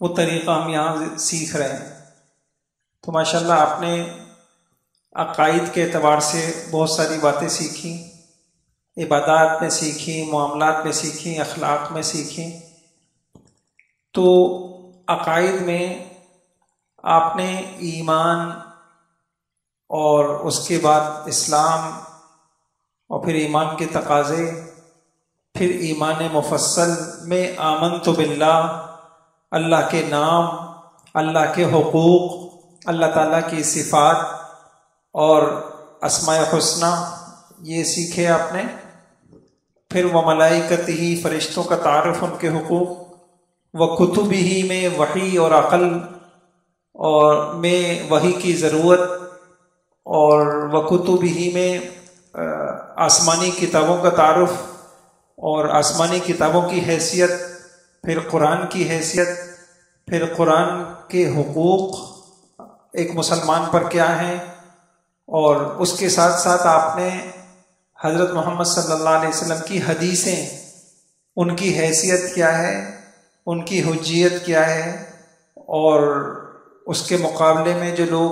وہ طریقہ ہم یہاں سیکھ رہے ہیں۔ تو ماشاءاللہ آپ نے عقائد کے اعتبار سے بہت ساری باتیں سیکھی، عبادات میں سیکھی، معاملات میں سیکھی، اخلاق میں سیکھی۔ تو عقائد میں آپ نے ایمان اور اس کے بعد اسلام اور پھر ایمان کے تقاضے، پھر ایمان مفصل میں آمنت باللہ، اللہ کے نام، اللہ کے حقوق، اللہ تعالیٰ کی صفات اور اسماء حسنی یہ سیکھے آپ نے۔ پھر وملائکتہ، فرشتوں کا تعارف، ان کے حقوق، وکتبہ میں وحی اور عقل اور میں وحی کی ضرورت، اور وکتبہ میں آسمانی کتابوں کا تعارف اور آسمانی کتابوں کی حیثیت، پھر قرآن کی حیثیت، پھر قرآن کے حقوق ایک مسلمان پر کیا ہیں، اور اس کے ساتھ ساتھ آپ نے حضرت محمد صلی اللہ علیہ وسلم کی حدیثیں، ان کی حیثیت کیا ہے، ان کی حجیت کیا ہے، اور اس کے مقابلے میں جو لوگ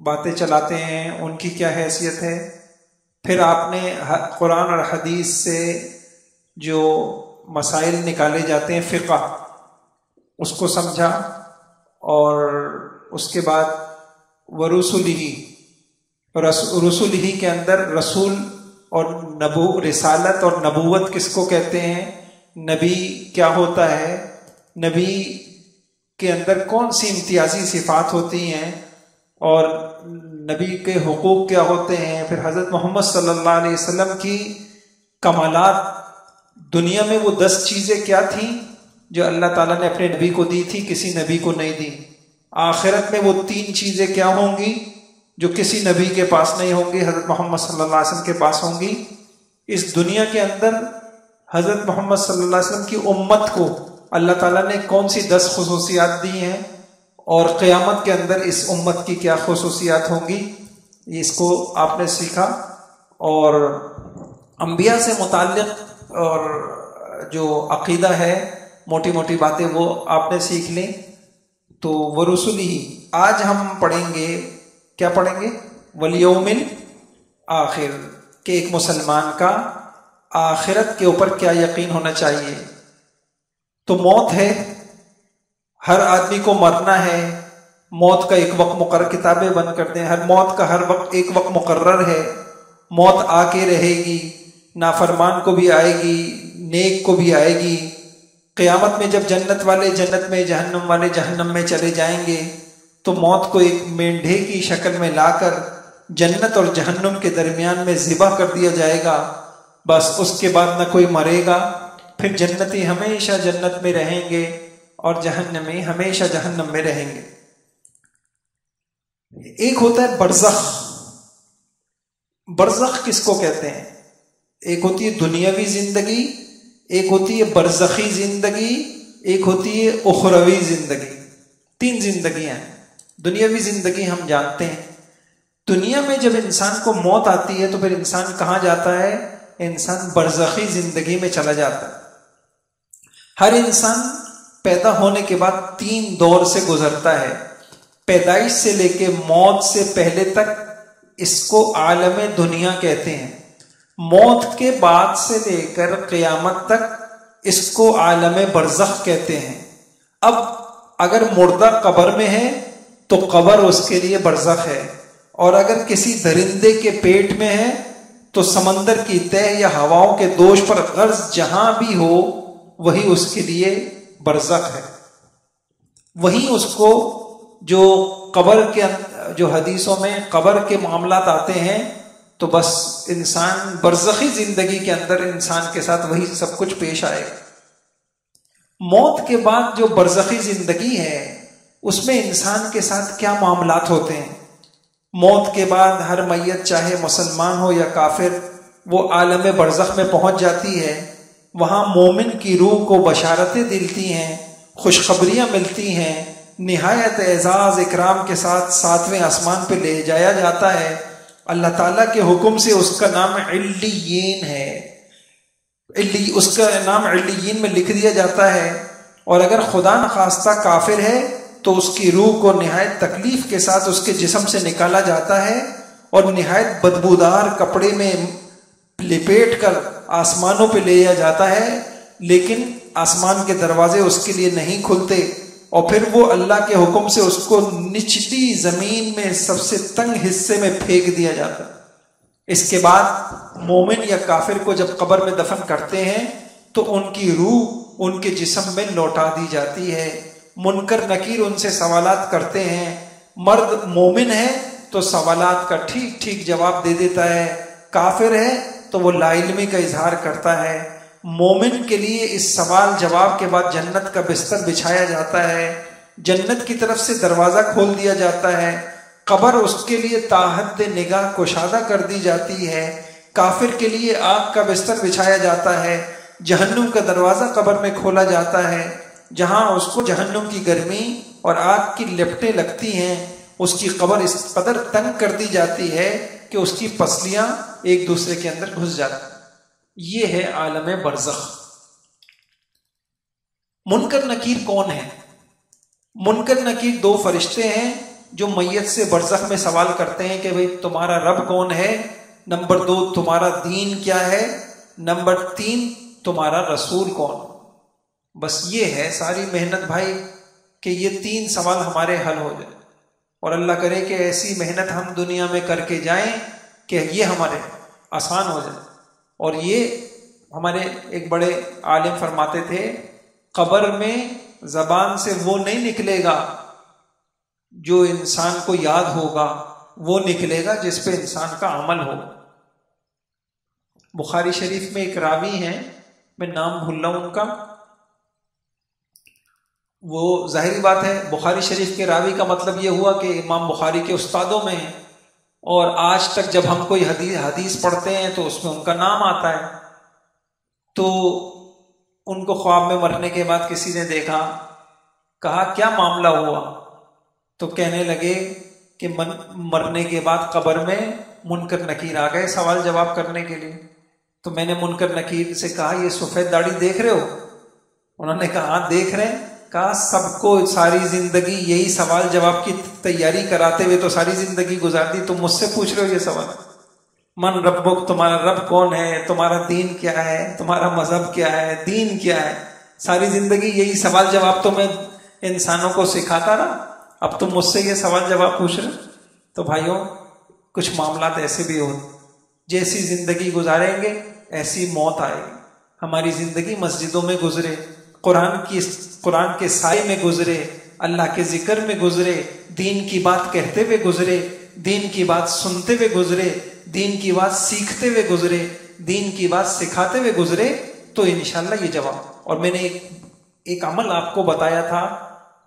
باتیں چلاتے ہیں ان کی کیا حیثیت ہے۔ پھر آپ نے قرآن اور حدیث سے جو مسائل نکالے جاتے ہیں فقہ، اس کو سمجھا، اور اس کے بعد ورسلہ، رسولہ کے اندر رسول اور رسالت اور نبوت کس کو کہتے ہیں، نبی کیا ہوتا ہے، نبی کے اندر کون سی امتیازی صفات ہوتی ہیں، اور نبی کے حقوق کیا ہوتے ہیں۔ پھر حضرت محمد صلی اللہ علیہ وسلم کی کمالات، دنیا میں وہ 10 چیزیں کیا تھیں جو اللہ تعالیٰ نے اپنے نبی کو دی تھی، کسی نبی کو نہیں دی۔ آخرت میں وہ 3 چیزیں کیا ہوں گی جو کسی نبی کے پاس نہیں ہوں گی، حضرت محمد صلی اللہ علیہ وسلم کے پاس ہوں گی۔ اس دنیا کے اندر حضرت محمد صلی اللہ علیہ وسلم کی امت کو اللہ تعالیٰ نے کون سی 10 خصوصیات دی ہیں، اور قیامت کے اندر اس امت کی کیا خصوصیات ہوں گی، اس کو آپ نے سیکھا۔ اور انبیاء سے متعلق اور جو عقیدہ ہے، موٹی موٹی باتیں وہ آپ نے سیکھ لیں۔ تو ورسلہ آج ہم پڑھیں گے، کیا پڑھیں گے، والیوم الآخر، کہ ایک مسلمان کا آخرت کے اوپر کیا یقین ہونا چاہیے۔ تو موت ہے، ہر آدمی کو مرنا ہے، موت کا ایک وقت مقرر، کتابیں بند کر دیں، ہر موت کا ہر وقت ایک وقت مقرر ہے، موت آ کے رہے گی، نافرمان کو بھی آئے گی، نیک کو بھی آئے گی۔ قیامت میں جب جنت والے جنت میں، جہنم والے جہنم میں چلے جائیں گے، تو موت کو ایک مینڈھے کی شکل میں لا کر جنت اور جہنم کے درمیان میں ذبح کر دیا جائے گا۔ بس اس کے بعد نہ کوئی مرے گا، پھر جنتی ہمیشہ جنت میں رہیں گے اور جہنمی ہمیشہ جہنم میں رہیں گے۔ ایک ہوتا ہے برزخ۔ برزخ کس کو کہتے ہیں؟ ایک ہوتی ہے دنیاوی زندگی، ایک ہوتی ہے برزخی زندگی، ایک ہوتی ہے اخروی زندگی۔ 3 زندگیاں ہیں۔ دنیاوی زندگی ہم جانتے ہیں، دنیا میں جب انسان کو موت آتی ہے تو پھر انسان کہاں جاتا ہے؟ انسان برزخی زندگی میں چلا جاتا ہے۔ ہر انسان پیدا ہونے کے بعد 3 دور سے گزرتا ہے۔ پیدائش سے لے کے موت سے پہلے تک اس کو عالم دنیا کہتے ہیں۔ موت کے بعد سے لے کر قیامت تک اس کو عالم برزخ کہتے ہیں۔ اب اگر مردہ قبر میں ہے تو قبر اس کے لیے برزخ ہے، اور اگر کسی درندے کے پیٹ میں ہے تو سمندر کی تہ یا ہواؤں کے دوش پر غرض جہاں بھی ہو وہی اس کے لیے برزخ ہے۔ وہیں اس کو جو قبر کے جو حدیثوں میں قبر کے معاملات آتے ہیں، تو بس انسان برزخی زندگی کے اندر انسان کے ساتھ وہی سب کچھ پیش آئے گا۔ موت کے بعد جو برزخی زندگی ہے اس میں انسان کے ساتھ کیا معاملات ہوتے ہیں؟ موت کے بعد ہر میت چاہے مسلمان ہو یا کافر، وہ عالم برزخ میں پہنچ جاتی ہے۔ وہاں مومن کی روح کو بشارتیں ملتی ہیں، خوشخبریاں ملتی ہیں، نہایت اعزاز اکرام کے ساتھ 7ویں آسمان پہ لے جایا جاتا ہے۔ اللہ تعالیٰ کے حکم سے اس کا نام علیین ہے، اس کا نام علیین میں لکھ دیا جاتا ہے، اور اگر خدا نخواستہ کافر ہے تو اس کی روح کو نہایت تکلیف کے ساتھ اس کے جسم سے نکالا جاتا ہے اور نہایت بدبودار کپڑے میں لپیٹ کر آسمانوں پہ لے جاتا ہے، لیکن آسمان کے دروازے اس کے لیے نہیں کھلتے، اور پھر وہ اللہ کے حکم سے اس کو نچلی زمین میں سب سے تنگ حصے میں پھینک دیا جاتا ہے۔ اس کے بعد مومن یا کافر کو جب قبر میں دفن کرتے ہیں تو ان کی روح ان کے جسم میں لوٹا دی جاتی ہے۔ منکر نکیر ان سے سوالات کرتے ہیں، مرد مومن ہے تو سوالات کا ٹھیک ٹھیک جواب دے دیتا ہے، کافر ہے تو وہ لا علمی کا اظہار کرتا ہے۔ مومن کے لیے اس سوال جواب کے بعد جنت کا بستر بچھایا جاتا ہے، جنت کی طرف سے دروازہ کھول دیا جاتا ہے، قبر اس کے لیے تاحد نگاہ کشادہ کر دی جاتی ہے، کافر کے لیے آگ کا بستر بچھایا جاتا ہے، جہنم کا دروازہ قبر میں کھولا جاتا ہے، جہاں اس کو جہنم کی گرمی اور آگ کی لپٹیں لگتی ہیں، اس کی قبر اس قدر تنگ کر دی جاتی ہے کہ اس کی پسلیاں ایک دوسرے کے اندر گھس جاتی ہیں۔ یہ ہے عالم برزخ۔ منکر نکیر کون ہے؟ منکر نکیر دو فرشتے ہیں جو میت سے برزخ میں سوال کرتے ہیں کہ بھئی تمہارا رب کون ہے، نمبر 2 تمہارا دین کیا ہے، نمبر 3 تمہارا رسول کون۔ بس یہ ہے ساری محنت بھائی کہ یہ 3 سوال ہمارے حل ہو جائے، اور اللہ کرے کہ ایسی محنت ہم دنیا میں کر کے جائیں کہ یہ ہمارے آسان ہو جائے۔ اور یہ ہمارے ایک بڑے عالم فرماتے تھے، قبر میں زبان سے وہ نہیں نکلے گا جو انسان کو یاد ہوگا، وہ نکلے گا جس پہ انسان کا عمل ہو۔ بخاری شریف میں ایک راوی ہیں، میں نام بھول رہا ہوں ان کا، وہ ظاہری بات ہے بخاری شریف کے راوی کا مطلب یہ ہوا کہ امام بخاری کے استادوں میں ہیں، اور آج تک جب ہم کوئی حدیث پڑھتے ہیں تو اس میں ان کا نام آتا ہے۔ تو ان کو خواب میں مرنے کے بعد کسی نے دیکھا، کہا کیا معاملہ ہوا؟ تو کہنے لگے کہ مرنے کے بعد قبر میں منکر نکیر آ گئے سوال جواب کرنے کے لیے۔ تو میں نے منکر نکیر سے کہا یہ سفید داڑھی دیکھ رہے ہو؟ انہوں نے کہا ہاں دیکھ رہے ہیں۔ کہا سب کو ساری زندگی یہی سوال جواب کی تیاری کراتے ہوئے تو ساری زندگی گزار دی، تم مجھ سے پوچھ رہے ہو یہ سوال؟ من ربک، تمہارا رب کون ہے، تمہارا دین کیا ہے، تمہارا مذہب کیا ہے، دین کیا ہے؟ ساری زندگی یہی سوال جواب تو میں انسانوں کو سکھاتا رہا، اب تم مجھ سے یہ سوال جواب پوچھ رہے۔ تو بھائیوں کچھ معاملات ایسے بھی ہو، جیسی زندگی گزاریں گے ایسی موت آئے گی۔ ہماری زندگی مسجدوں میں گزرے، قرآن کے سائے میں گزرے، اللہ کے ذکر میں گزرے، دین کی بات کہتے ہوئے گزرے، دین کی بات سنتے ہوئے گزرے، دین کی بات سیکھتے ہوئے گزرے، دین کی بات سکھاتے ہوئے گزرے، تو انشاءاللہ یہ جواب۔ اور میں نے ایک عمل آپ کو بتایا تھا،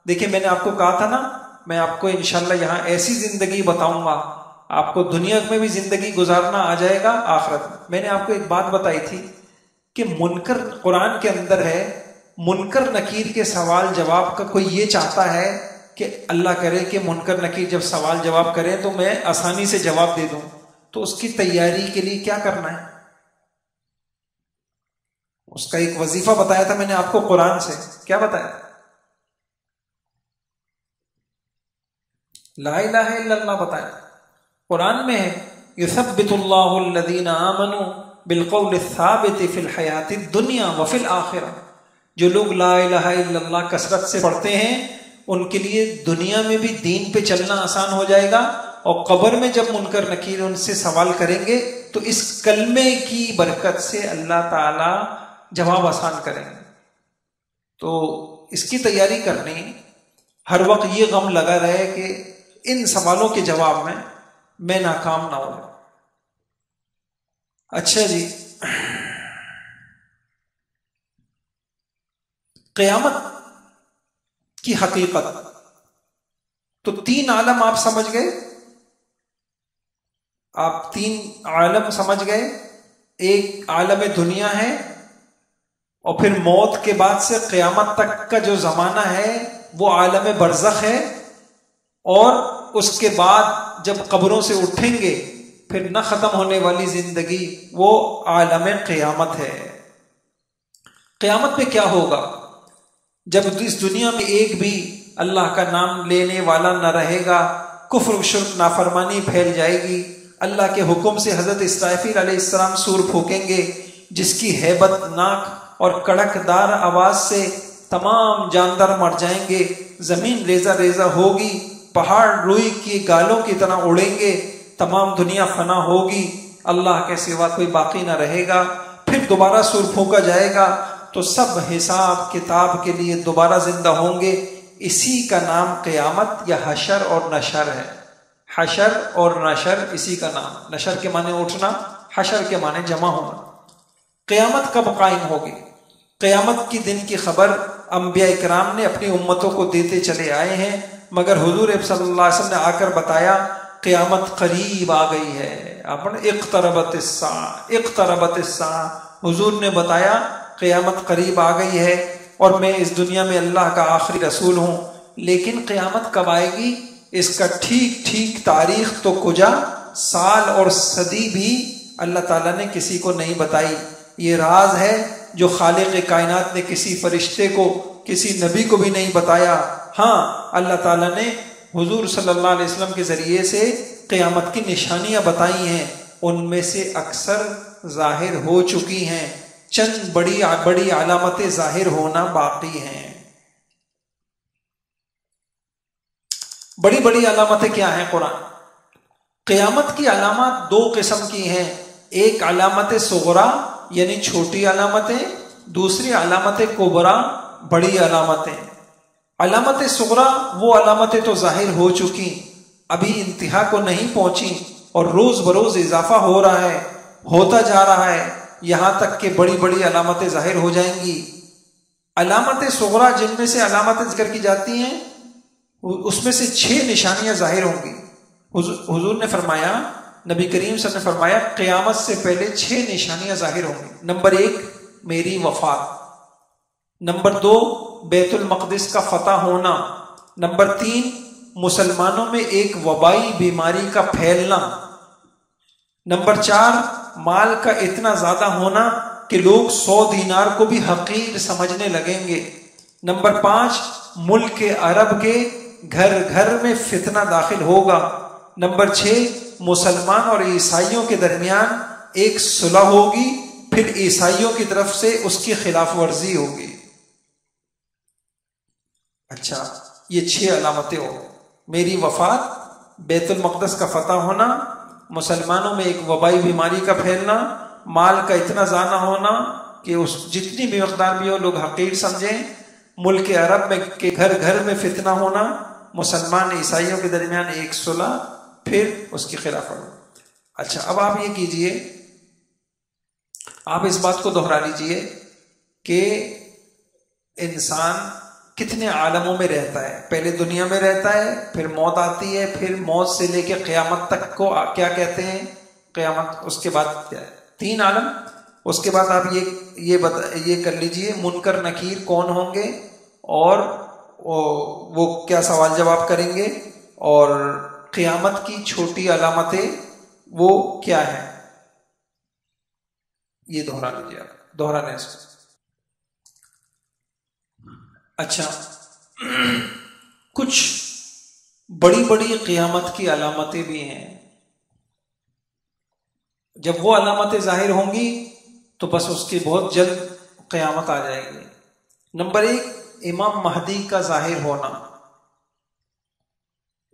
دیکھیں میں نے آپ کو کہا تھا نا میں آپ کو انشاءاللہ یہاں ایسی زندگی بتاؤں گا آپ کو دنیا میں بھی زندگی گزارنا آ جائے گا آخرت۔ میں نے آپ کو ایک بات بتائی تھی کہ منکر قرآن کے اندر ہے، منکر نکیر کے سوال جواب کا کوئی یہ چاہتا ہے کہ اللہ کرے کہ منکر نکیر جب سوال جواب کریں تو میں آسانی سے جواب دے دوں، تو اس کی تیاری کے لیے کیا کرنا ہے؟ اس کا ایک وظیفہ بتایا تھا میں نے آپ کو قرآن سے، کیا بتایا؟ لا الہ الا اللہ بتایا، قرآن میں ہے یثبت اللہ الذین آمنوا بالقول الثابت فی الحیات الدنیا وفی الآخرہ۔ جو لوگ لا الہ الا اللہ کثرت سے پڑھتے ہیں ان کے لیے دنیا میں بھی دین پہ چلنا آسان ہو جائے گا، اور قبر میں جب منکر نکیر ان سے سوال کریں گے تو اس کلمے کی برکت سے اللہ تعالی جواب آسان کریں گے۔ تو اس کی تیاری کرنی، ہر وقت یہ غم لگا رہے کہ ان سوالوں کے جواب میں ناکام نہ ہو جاؤں۔ اچھا جی، قیامت کی حقیقت تو 3 عالم آپ سمجھ گئے، آپ 3 عالم سمجھ گئے۔ ایک عالم دنیا ہے، اور پھر موت کے بعد سے قیامت تک کا جو زمانہ ہے وہ عالم برزخ ہے، اور اس کے بعد جب قبروں سے اٹھیں گے پھر نہ ختم ہونے والی زندگی وہ عالم قیامت ہے۔ قیامت میں کیا ہوگا؟ جب اس دنیا میں ایک بھی اللہ کا نام لینے والا نہ رہے گا، کفر و شرک نافرمانی پھیل جائے گی۔ اللہ کے حکم سے حضرت اسرافیل علیہ السلام سور پھونکیں گے، جس کی ہیبت ناک اور کڑک دار آواز سے تمام جاندار مر جائیں گے، زمین ریزہ ریزہ ہوگی، پہاڑ روئی کی گالوں کی طرح اڑیں گے، تمام دنیا فنا ہوگی، اللہ کے سوا کوئی باقی نہ رہے گا۔ پھر دوبارہ سور پھونکا جائے گا تو سب حساب کتاب کے لیے دوبارہ زندہ ہوں گے۔ اسی کا نام قیامت یا حشر اور نشر ہے۔ حشر اور نشر اسی کا نام، نشر کے معنی اٹھنا، حشر کے معنی جمع ہونا۔ قیامت کب قائم ہوگی؟ قیامت کی دن کی خبر انبیاء کرام نے اپنی امتوں کو دیتے چلے آئے ہیں، مگر حضور صلی اللہ علیہ وسلم نے آ کر بتایا قیامت قریب آ گئی ہے۔ اقتربت الساعہ، اقتربت الساعہ، حضور نے بتایا قیامت قریب آ گئی ہے، اور میں اس دنیا میں اللہ کا آخری رسول ہوں۔ لیکن قیامت کب آئے گی اس کا ٹھیک ٹھیک تاریخ تو کجا، سال اور صدی بھی اللہ تعالیٰ نے کسی کو نہیں بتائی۔ یہ راز ہے جو خالق کائنات نے کسی فرشتے کو، کسی نبی کو بھی نہیں بتایا۔ ہاں، اللہ تعالیٰ نے حضور صلی اللہ علیہ وسلم کے ذریعے سے قیامت کی نشانیاں بتائی ہیں، ان میں سے اکثر ظاہر ہو چکی ہیں، چند بڑی بڑی علامتیں ظاہر ہونا باقی ہیں۔ بڑی بڑی علامتیں کیا ہیں؟ قرآن قیامت کی علامات دو قسم کی ہیں، ایک علامت صغرا یعنی چھوٹی علامتیں، دوسری علامت کبرا بڑی علامتیں۔ علامت صغرا وہ علامتیں تو ظاہر ہو چکی، ابھی انتہا کو نہیں پہنچی، اور روز بروز اضافہ ہو رہا ہے، ہوتا جا رہا ہے، یہاں تک کہ بڑی بڑی علامتیں ظاہر ہو جائیں گی۔ علامت صغرا جن میں سے علامتیں ذکر کی جاتی ہیں، اس میں سے 6 نشانیاں ظاہر ہوں گی۔ حضور نے فرمایا، نبی کریم صلی اللہ علیہ وسلم نے فرمایا قیامت سے پہلے 6 نشانیاں ظاہر ہوں گی۔ نمبر 1 میری وفات، نمبر 2 بیت المقدس کا فتح ہونا، نمبر 3 مسلمانوں میں ایک وبائی بیماری کا پھیلنا، نمبر 4 مال کا اتنا زیادہ ہونا کہ لوگ 100 دینار کو بھی حقیر سمجھنے لگیں گے، نمبر 5 ملک عرب کے گھر گھر میں فتنہ داخل ہوگا، نمبر 6 مسلمان اور عیسائیوں کے درمیان ایک صلح ہوگی، پھر عیسائیوں کی طرف سے اس کی خلاف ورزی ہوگی۔ اچھا، یہ 6 علامتیں ہو، میری وفات، بیت المقدس کا فتح ہونا، مسلمانوں میں ایک وبائی بیماری کا پھیلنا، مال کا اتنا زیادہ ہونا کہ اس جتنی بھی مقدار بھی ہو لوگ حقیر سمجھیں، ملک عرب میں کے گھر گھر میں فتنہ ہونا، مسلمان عیسائیوں کے درمیان ایک صلح، پھر اس کی خلاف ورزی۔ اچھا، اب آپ یہ کیجئے، آپ اس بات کو دہرا لیجئے کہ انسان کتنے عالموں میں رہتا ہے۔ پہلے دنیا میں رہتا ہے، پھر موت آتی ہے، پھر موت سے لے کے قیامت تک کو کیا کہتے ہیں؟ قیامت، اس کے بعد کیا ہے؟ 3 عالم۔ اس کے بعد آپ یہ کر لیجئے منکر نکیر کون ہوں گے، اور وہ کیا سوال جواب کریں گے، اور قیامت کی چھوٹی علامتیں وہ کیا ہیں، یہ دہرا لیجیے آپ، دہرانے اس کو۔ اچھا، کچھ بڑی بڑی قیامت کی علامتیں بھی ہیں، جب وہ علامتیں ظاہر ہوں گی تو بس اس کی بہت جلد قیامت آ جائے گی۔ نمبر 1 امام مہدی کا ظاہر ہونا،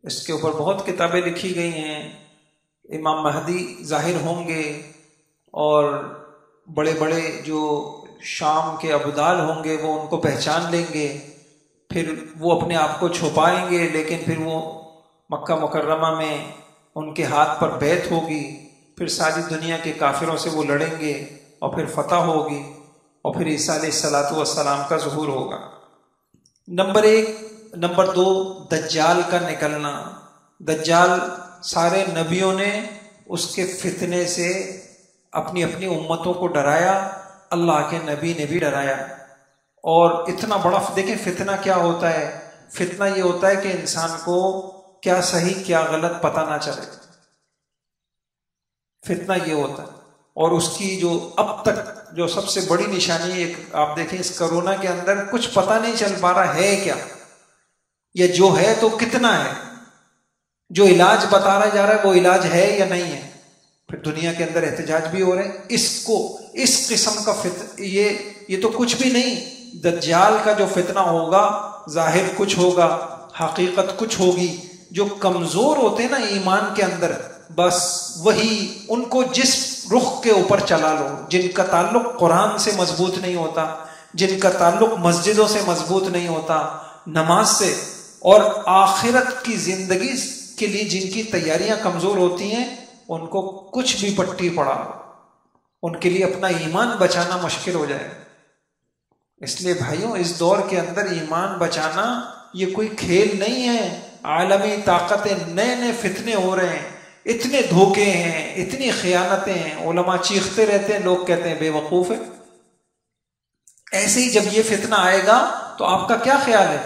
اس کے اوپر بہت کتابیں لکھی گئی ہیں۔ امام مہدی ظاہر ہوں گے، اور بڑے بڑے جو شام کے ابدال ہوں گے وہ ان کو پہچان لیں گے، پھر وہ اپنے آپ کو چھپائیں گے، لیکن پھر وہ مکہ مکرمہ میں ان کے ہاتھ پر بیعت ہوگی، پھر ساری دنیا کے کافروں سے وہ لڑیں گے، اور پھر فتح ہوگی، اور پھر عیسیٰ علیہ الصلوۃ والسلام کا ظہور ہوگا۔ نمبر 1۔ نمبر 2 دجال کا نکلنا۔ دجال سارے نبیوں نے اس کے فتنے سے اپنی اپنی امتوں کو ڈرایا، اللہ کے نبی نے بھی ڈرایا، اور اتنا بڑا، دیکھیں فتنہ کیا ہوتا ہے، فتنہ یہ ہوتا ہے کہ انسان کو کیا صحیح کیا غلط پتہ نہ چلے، فتنہ یہ ہوتا ہے۔ اور اس کی جو اب تک جو سب سے بڑی نشانی ایک آپ دیکھیں اس کرونا کے اندر کچھ پتہ نہیں چل پا رہا ہے کیا، یا جو ہے تو کتنا ہے، جو علاج بتایا جا رہا ہے وہ علاج ہے یا نہیں ہے. پھر دنیا کے اندر احتجاج بھی ہو رہے ہیں اس قسم کا یہ تو کچھ بھی نہیں. دجال کا جو فتنہ ہوگا ظاہر کچھ ہوگا، حقیقت کچھ ہوگی. جو کمزور ہوتے ہیں نا ایمان کے اندر، بس وہی ان کو جس رخ کے اوپر چلا لو، جن کا تعلق قرآن سے مضبوط نہیں ہوتا، جن کا تعلق مسجدوں سے مضبوط نہیں ہوتا، نماز سے، اور آخرت کی زندگی کے لیے جن کی تیاریاں کمزور ہوتی ہیں، ان کو کچھ بھی پٹی پڑا ان کے لیے اپنا ایمان بچانا مشکل ہو جائے. اس لیے بھائیوں اس دور کے اندر ایمان بچانا یہ کوئی کھیل نہیں ہے. عالمی طاقتیں، نئے نئے فتنے ہو رہے ہیں، اتنے دھوکے ہیں، اتنی خیانتیں ہیں. علماء چیختے رہتے ہیں، لوگ کہتے ہیں بے وقوف ہے. ایسے ہی جب یہ فتنہ آئے گا تو آپ کا کیا خیال ہے؟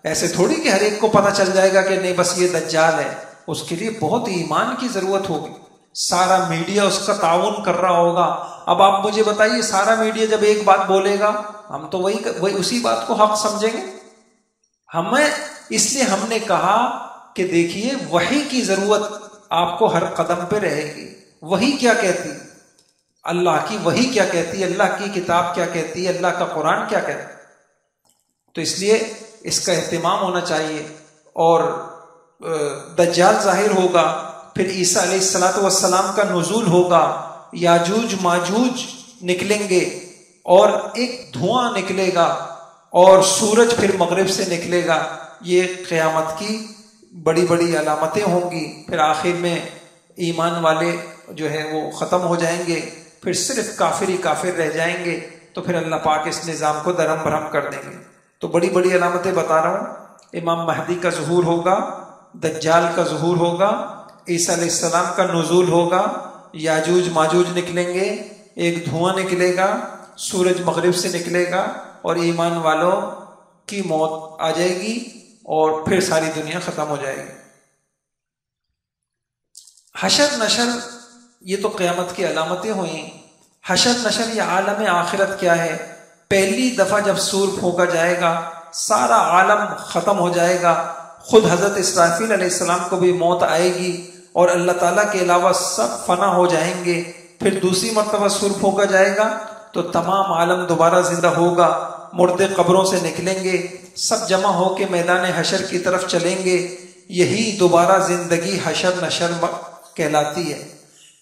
ایسے تھوڑی کہ ہر ایک کو پتہ چل جائے گا کہ نہیں بس یہ دجال ہے. اس کے لیے بہت ایمان کی ضرورت ہوگی. سارا میڈیا اس کا تعاون کر رہا ہوگا. اب آپ مجھے بتائیے، سارا میڈیا جب ایک بات بولے گا ہم تو وہی اسی بات کو حق سمجھیں گے. اس لیے ہم نے کہا کہ دیکھیے وحی کی ضرورت آپ کو ہر قدم پہ رہے گی. وحی کیا کہتی، اللہ کی وحی کیا کہتی، اللہ کی کتاب کیا کہتی ہے، اللہ کا قرآن کیا کہتا. تو اس لیے اس کا اہتمام ہونا چاہیے. اور دجال ظاہر ہوگا، پھر عیسیٰ علیہ السلام کا نزول ہوگا، یاجوج ماجوج نکلیں گے، اور ایک دھواں نکلے گا، اور سورج پھر مغرب سے نکلے گا. یہ قیامت کی بڑی بڑی علامتیں ہوں گی. پھر آخر میں ایمان والے جو ہے وہ ختم ہو جائیں گے، پھر صرف کافر ہی کافر رہ جائیں گے. تو پھر اللہ پاک اس نظام کو درہم برہم کر دیں گے. تو بڑی بڑی علامتیں بتا رہا ہوں. امام مہدی کا ظہور ہوگا، دجال کا ظہور ہوگا، عیسیٰ علیہ السلام کا نزول ہوگا، یاجوج ماجوج نکلیں گے، ایک دھواں نکلے گا، سورج مغرب سے نکلے گا، اور ایمان والوں کی موت آ جائے گی، اور پھر ساری دنیا ختم ہو جائے گی. حشر نشر یہ تو قیامت کی علامتیں ہوئیں. حشر نشر یہ عالم آخرت کیا ہے؟ پہلی دفعہ جب سور پھونکا جائے گا سارا عالم ختم ہو جائے گا. خود حضرت اسرافیل علیہ السلام کو بھی موت آئے گی، اور اللہ تعالیٰ کے علاوہ سب فنا ہو جائیں گے. پھر دوسری مرتبہ سور پھونکا جائے گا تو تمام عالم دوبارہ زندہ ہوگا، مردے قبروں سے نکلیں گے، سب جمع ہو کے میدان حشر کی طرف چلیں گے. یہی دوبارہ زندگی حشر نشر کہلاتی ہے.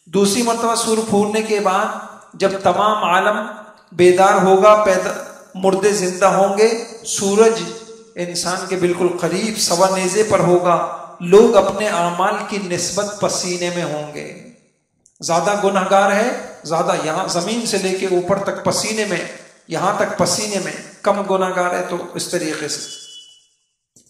دوسری مرتبہ سور پھونکنے کے بعد جب تمام عالم بیدار ہوگا، مردے زندہ ہوں گے، سورج انسان کے بالکل قریب سوا نیزے پر ہوگا، لوگ اپنے اعمال کی نسبت پسینے میں ہوں گے. زیادہ گنہگار ہے، زیادہ یہاں زمین سے لے کے اوپر تک پسینے میں، یہاں تک پسینے میں. کم گنہگار ہے تو اس طریقے سے.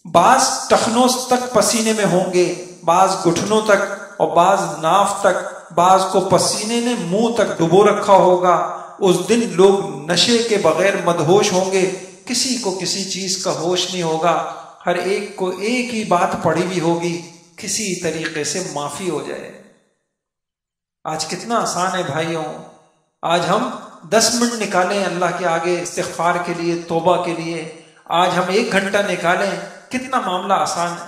بعض ٹخنوں تک پسینے میں ہوں گے، بعض گھٹنوں تک، اور بعض ناف تک، بعض کو پسینے نے منہ تک ڈبو رکھا ہوگا. اس دن لوگ نشے کے بغیر مدہوش ہوں گے، کسی کو کسی چیز کا ہوش نہیں ہوگا. ہر ایک کو ایک ہی بات پڑھی بھی ہوگی، کسی طریقے سے معافی ہو جائے. آج کتنا آسان ہے بھائیوں. آج ہم 10 منٹ نکالیں اللہ کے آگے استغفار کے لیے، توبہ کے لیے. آج ہم 1 گھنٹہ نکالیں، کتنا معاملہ آسان ہے.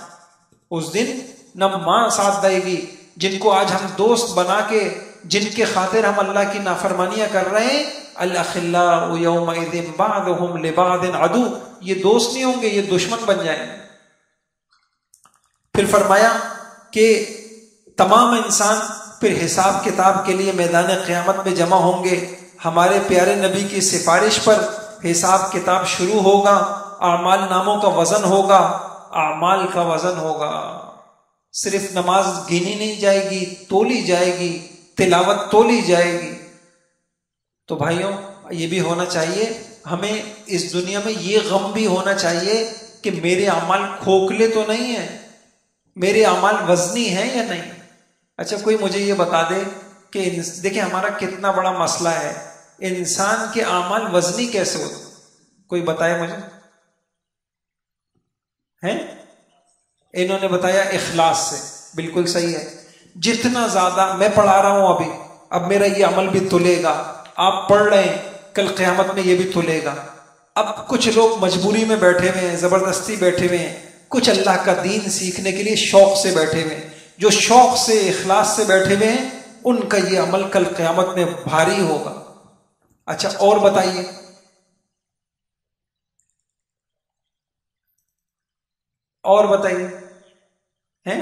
اس دن نہ ماں ساتھ دے گی، جن کو آج ہم دوست بنا کے، جن کے خاطر ہم اللہ کی نافرمانیاں کر رہے ہیں، الاخلاء یومئذ بعضهم لبعض عدو، یہ دوست نہیں ہوں گے، یہ دشمن بن جائیں گے. پھر فرمایا کہ تمام انسان پھر حساب کتاب کے لیے میدان قیامت میں جمع ہوں گے. ہمارے پیارے نبی کی سفارش پر حساب کتاب شروع ہوگا. اعمال ناموں کا وزن ہوگا، اعمال کا وزن ہوگا. صرف نماز گنی نہیں جائے گی، تولی جائے گی، تلاوت تولی جائے گی. تو بھائیوں یہ بھی ہونا چاہیے ہمیں، اس دنیا میں یہ غم بھی ہونا چاہیے کہ میرے اعمال کھوکھلے تو نہیں ہیں، میرے اعمال وزنی ہیں یا نہیں. اچھا کوئی مجھے یہ بتا دے کہ دیکھیں ہمارا کتنا بڑا مسئلہ ہے، انسان کے اعمال وزنی کیسے ہوتے؟ کوئی بتائے مجھے. ہیں انہوں نے بتایا اخلاص سے. بالکل صحیح ہے. جتنا زیادہ میں پڑھا رہا ہوں اب میرا یہ عمل بھی تلے گا. آپ پڑھ رہے ہیں کل قیامت میں یہ بھی تلے گا. اب کچھ لوگ مجبوری میں بیٹھے ہوئے ہیں، زبردستی بیٹھے ہوئے ہیں، کچھ اللہ کا دین سیکھنے کے لیے شوق سے بیٹھے ہوئے ہیں. جو شوق سے اخلاص سے بیٹھے ہوئے ہیں ان کا یہ عمل کل قیامت میں بھاری ہوگا. اچھا اور بتائیے، اور بتائیے ہیں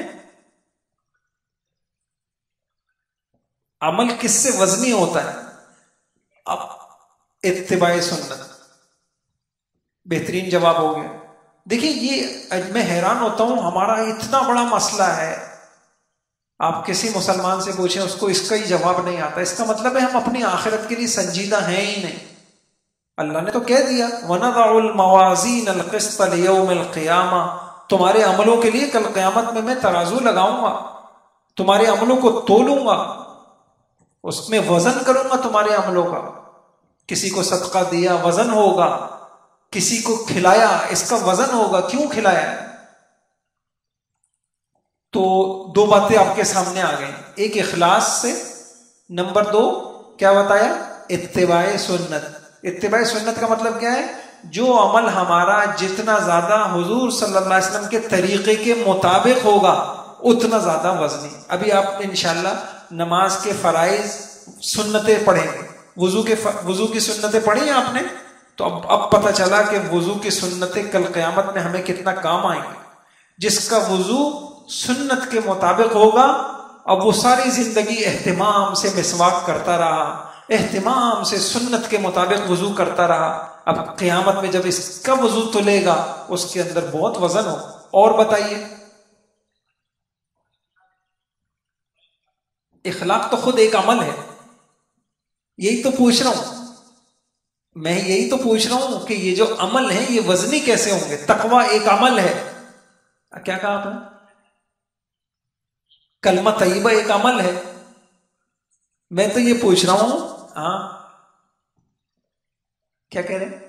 عمل کس سے وزنی ہوتا ہے؟ اب اتباع سنت. بہترین جواب ہو گیا. دیکھیے یہ میں حیران ہوتا ہوں، ہمارا اتنا بڑا مسئلہ ہے، آپ کسی مسلمان سے پوچھیں اس کو اس کا ہی جواب نہیں آتا. اس کا مطلب ہے ہم اپنی آخرت کے لیے سنجیدہ ہیں ہی نہیں. اللہ نے تو کہہ دیا وَنَضَعُ الْمَوَازِينَ الْقِسْطَ لِيَوْمِ الْقِيَامَةِ، تمہارے عملوں کے لیے کل قیامت میں ترازو لگاؤں گا، تمہارے عملوں کو تولوں گا، اس میں وزن کروں گا تمہارے عملوں کا. کسی کو صدقہ دیا وزن ہوگا، کسی کو کھلایا اس کا وزن ہوگا، کیوں کھلایا. تو دو باتیں آپ کے سامنے آ گئی، ایک اخلاص سے، نمبر دو کیا بتایا؟ اتباع سنت. اتباع سنت کا مطلب کیا ہے؟ جو عمل ہمارا جتنا زیادہ حضور صلی اللہ علیہ وسلم کے طریقے کے مطابق ہوگا اتنا زیادہ وزنی. ابھی آپ انشاءاللہ نماز کے فرائض سنتیں پڑھیں گے، وضو کی سنتیں پڑھی آپ نے، تو اب پتہ چلا کہ وضو کی سنتیں کل قیامت میں ہمیں کتنا کام آئیں گے. جس کا وضو سنت کے مطابق ہوگا، اب وہ ساری زندگی اہتمام سے مسواک کرتا رہا، اہتمام سے سنت کے مطابق وضو کرتا رہا، اب قیامت میں جب اس کا وضو تلے گا اس کے اندر بہت وزن ہو. اور بتائیے، اخلاق تو خود ایک عمل ہے. یہی تو پوچھ رہا ہوں میں، یہی تو پوچھ رہا ہوں کہ یہ جو عمل ہے یہ وزنی کیسے ہوں گے؟ تقویٰ ایک عمل ہے. کیا کہا آپ نے؟ کلمہ طیبہ ایک عمل ہے. میں تو یہ پوچھ رہا ہوں ہاں کیا کہہ رہے ہیں؟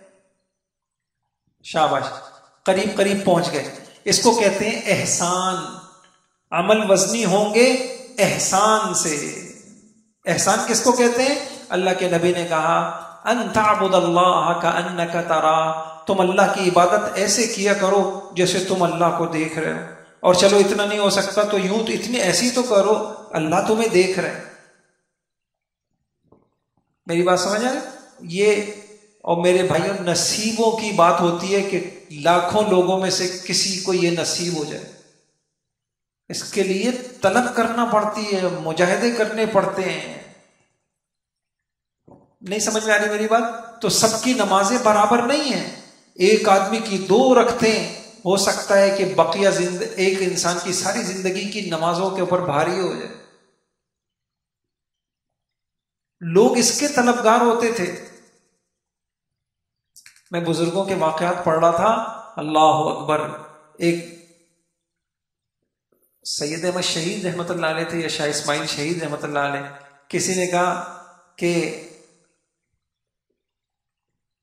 شاباش، قریب قریب پہنچ گئے. اس کو کہتے ہیں احسان. عمل وزنی ہوں گے احسان سے. احسان کس کو کہتے ہیں؟ اللہ کے نبی نے کہا ان تعبد اللہ کأنک تراہ، تم اللہ کی عبادت ایسے کیا کرو جیسے تم اللہ کو دیکھ رہے ہو. اور چلو اتنا نہیں ہو سکتا تو یوں تو اتنی ایسی تو کرو اللہ تمہیں دیکھ رہے. میری بات سمجھ آئے؟ یہ اور میرے بھائیوں نصیبوں کی بات ہوتی ہے کہ لاکھوں لوگوں میں سے کسی کو یہ نصیب ہو جائے. اس کے لیے طلب کرنا پڑتی ہے، مجاہدے کرنے پڑتے ہیں. نہیں سمجھ میں آ رہی میری بات؟ تو سب کی نمازیں برابر نہیں ہیں. ایک آدمی کی 2 رکعتیں ہو سکتا ہے کہ بقیہ ایک انسان کی ساری زندگی کی نمازوں کے اوپر بھاری ہو جائے. لوگ اس کے طلبگار ہوتے تھے. میں بزرگوں کے واقعات پڑھ رہا تھا، اللہ اکبر. ایک سید احمد شہید رحمۃ اللہ علیہ تھے یا شاہ اسماعیل شہید رحمۃ اللہ علیہ. کسی نے کہا کہ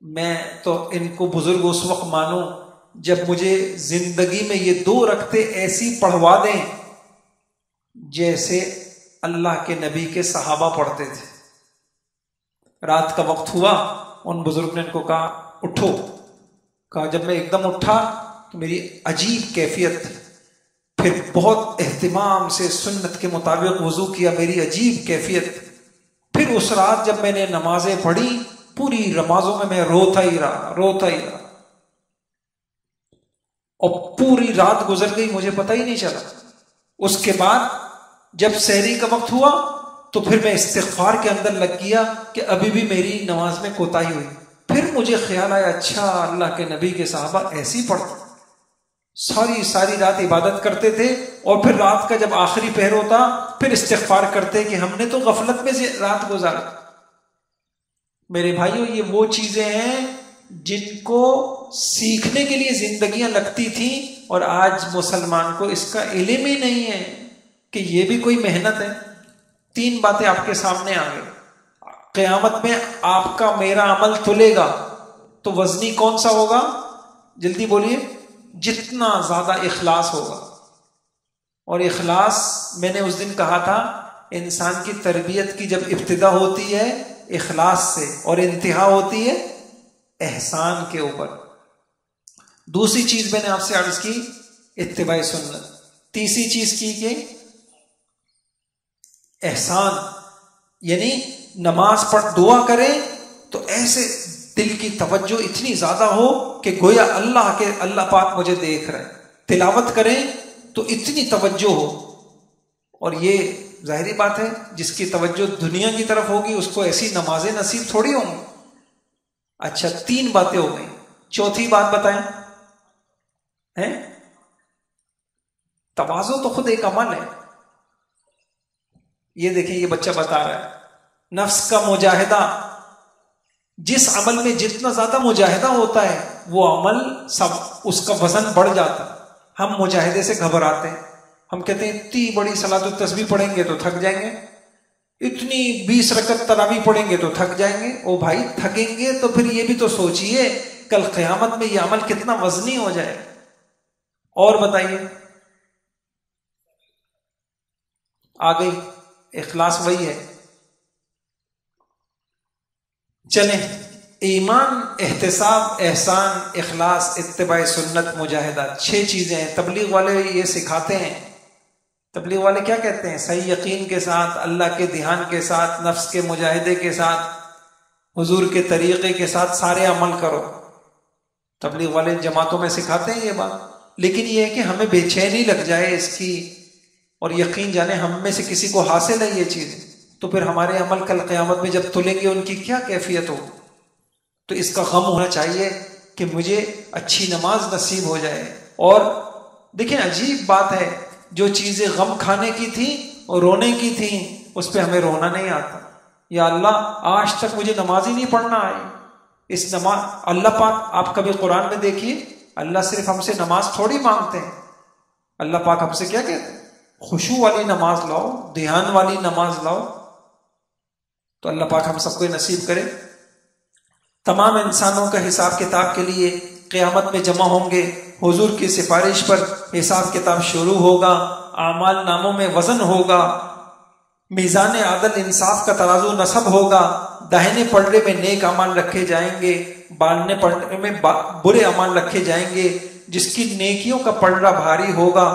میں تو ان کو بزرگ اس وقت مانوں جب مجھے زندگی میں یہ 2 رکعتیں ایسی پڑھوا دیں جیسے اللہ کے نبی کے صحابہ پڑھتے تھے. رات کا وقت ہوا، ان بزرگ نے ان کو کہا اٹھو. کہا جب میں ایک دم اٹھا تو میری عجیب کیفیت تھی، پھر بہت اہتمام سے سنت کے مطابق وضو کیا، میری عجیب کیفیت. پھر اس رات جب میں نے نمازیں پڑھی، پوری نمازوں میں روتا ہی رہا اور پوری رات گزر گئی مجھے پتہ ہی نہیں چلا. اس کے بعد جب سحری کا وقت ہوا تو پھر میں استغفار کے اندر لگ گیا کہ ابھی بھی میری نماز میں کوتاہی ہوئی. پھر مجھے خیال آیا اچھا اللہ کے نبی کے صحابہ ایسی پڑھتے، ساری رات عبادت کرتے تھے، اور پھر رات کا جب آخری پہر ہوتا پھر استغفار کرتے کہ ہم نے تو غفلت میں رات گزارا. میرے بھائیوں یہ وہ چیزیں ہیں جن کو سیکھنے کے لیے زندگیاں لگتی تھیں، اور آج مسلمان کو اس کا علم ہی نہیں ہے کہ یہ بھی کوئی محنت ہے. 3 باتیں آپ کے سامنے آ گئی. قیامت میں آپ کا میرا عمل تلے گا تو وزنی کون سا ہوگا؟ جلدی بولیے. جتنا زیادہ اخلاص ہوگا. اور اخلاص میں نے اس دن کہا تھا انسان کی تربیت کی جب ابتدا ہوتی ہے اخلاص سے، اور انتہا ہوتی ہے احسان کے اوپر۔ دوسری چیز میں نے آپ سے عرض کی اتباع سنت، تیسری چیز کی کہ احسان، یعنی نماز پڑھ دعا کریں تو ایسے دل کی توجہ اتنی زیادہ ہو کہ گویا اللہ پاک مجھے دیکھ رہے ہیں، تلاوت کریں تو اتنی توجہ ہو، اور یہ ظاہری بات ہے جس کی توجہ دنیا کی طرف ہوگی اس کو ایسی نمازیں نصیب تھوڑی ہوں گی۔ اچھا 3 باتیں ہو گئی، چوتھی بات بتائیں ہیں؟ تواضع تو خود ایک عمل ہے۔ یہ دیکھیں یہ بچہ بتا رہا ہے نفس کا مجاہدہ، جس عمل میں جتنا زیادہ مجاہدہ ہوتا ہے وہ عمل سب اس کا وزن بڑھ جاتا ہے۔ ہم مجاہدے سے گھبراتے ہیں، ہم کہتے ہیں اتنی بڑی صلاۃ التسبیح پڑھیں گے تو تھک جائیں گے، اتنی 20 رکعت تراویح پڑھیں گے تو تھک جائیں گے۔ او بھائی تھکیں گے تو پھر یہ بھی تو سوچئے کل قیامت میں یہ عمل کتنا وزنی ہو جائے۔ اور بتائیے آ گئی اخلاص، وہی ہے۔ چلیں ایمان، احتساب، احسان، اخلاص، اتباع سنت، مجاہدہ، 6 چیزیں ہیں۔ تبلیغ والے یہ سکھاتے ہیں، تبلیغ والے کیا کہتے ہیں؟ صحیح یقین کے ساتھ، اللہ کے دھیان کے ساتھ، نفس کے مجاہدے کے ساتھ، حضور کے طریقے کے ساتھ سارے عمل کرو۔ تبلیغ والے جماعتوں میں سکھاتے ہیں یہ بات، لیکن یہ ہے کہ ہمیں بے چینی لگ جائے اس کی، اور یقین جانے ہم میں سے کسی کو حاصل ہے یہ چیز، تو پھر ہمارے عمل کل قیامت میں جب تلیں گے ان کی کیا کیفیت ہو۔ تو اس کا غم ہونا چاہیے کہ مجھے اچھی نماز نصیب ہو جائے۔ اور دیکھیں عجیب بات ہے، جو چیزیں غم کھانے کی تھیں اور رونے کی تھیں اس پہ ہمیں رونا نہیں آتا۔ یا اللہ آج تک مجھے نماز ہی نہیں پڑھنا آئی، اس نماز اللہ پاک، آپ کبھی قرآن میں دیکھیے اللہ صرف ہم سے نماز تھوڑی مانگتے ہیں، اللہ پاک ہم سے کیا کہتے ہیں؟ خشوع والی نماز لاؤ، دھیان والی نماز لاؤ۔ تو اللہ پاک ہم سب کو نصیب کرے۔ تمام انسانوں کا حساب کتاب کے لیے قیامت میں جمع ہوں گے، حضور کی سفارش پر حساب کتاب شروع ہوگا، اعمال ناموں میں وزن ہوگا، میزان عدل انصاف کا ترازو نصب ہوگا، داہنے پلڑے میں نیک اعمال رکھے جائیں گے، بائیں پلڑے میں برے اعمال رکھے جائیں گے۔ جس کی نیکیوں کا پلڑا بھاری ہوگا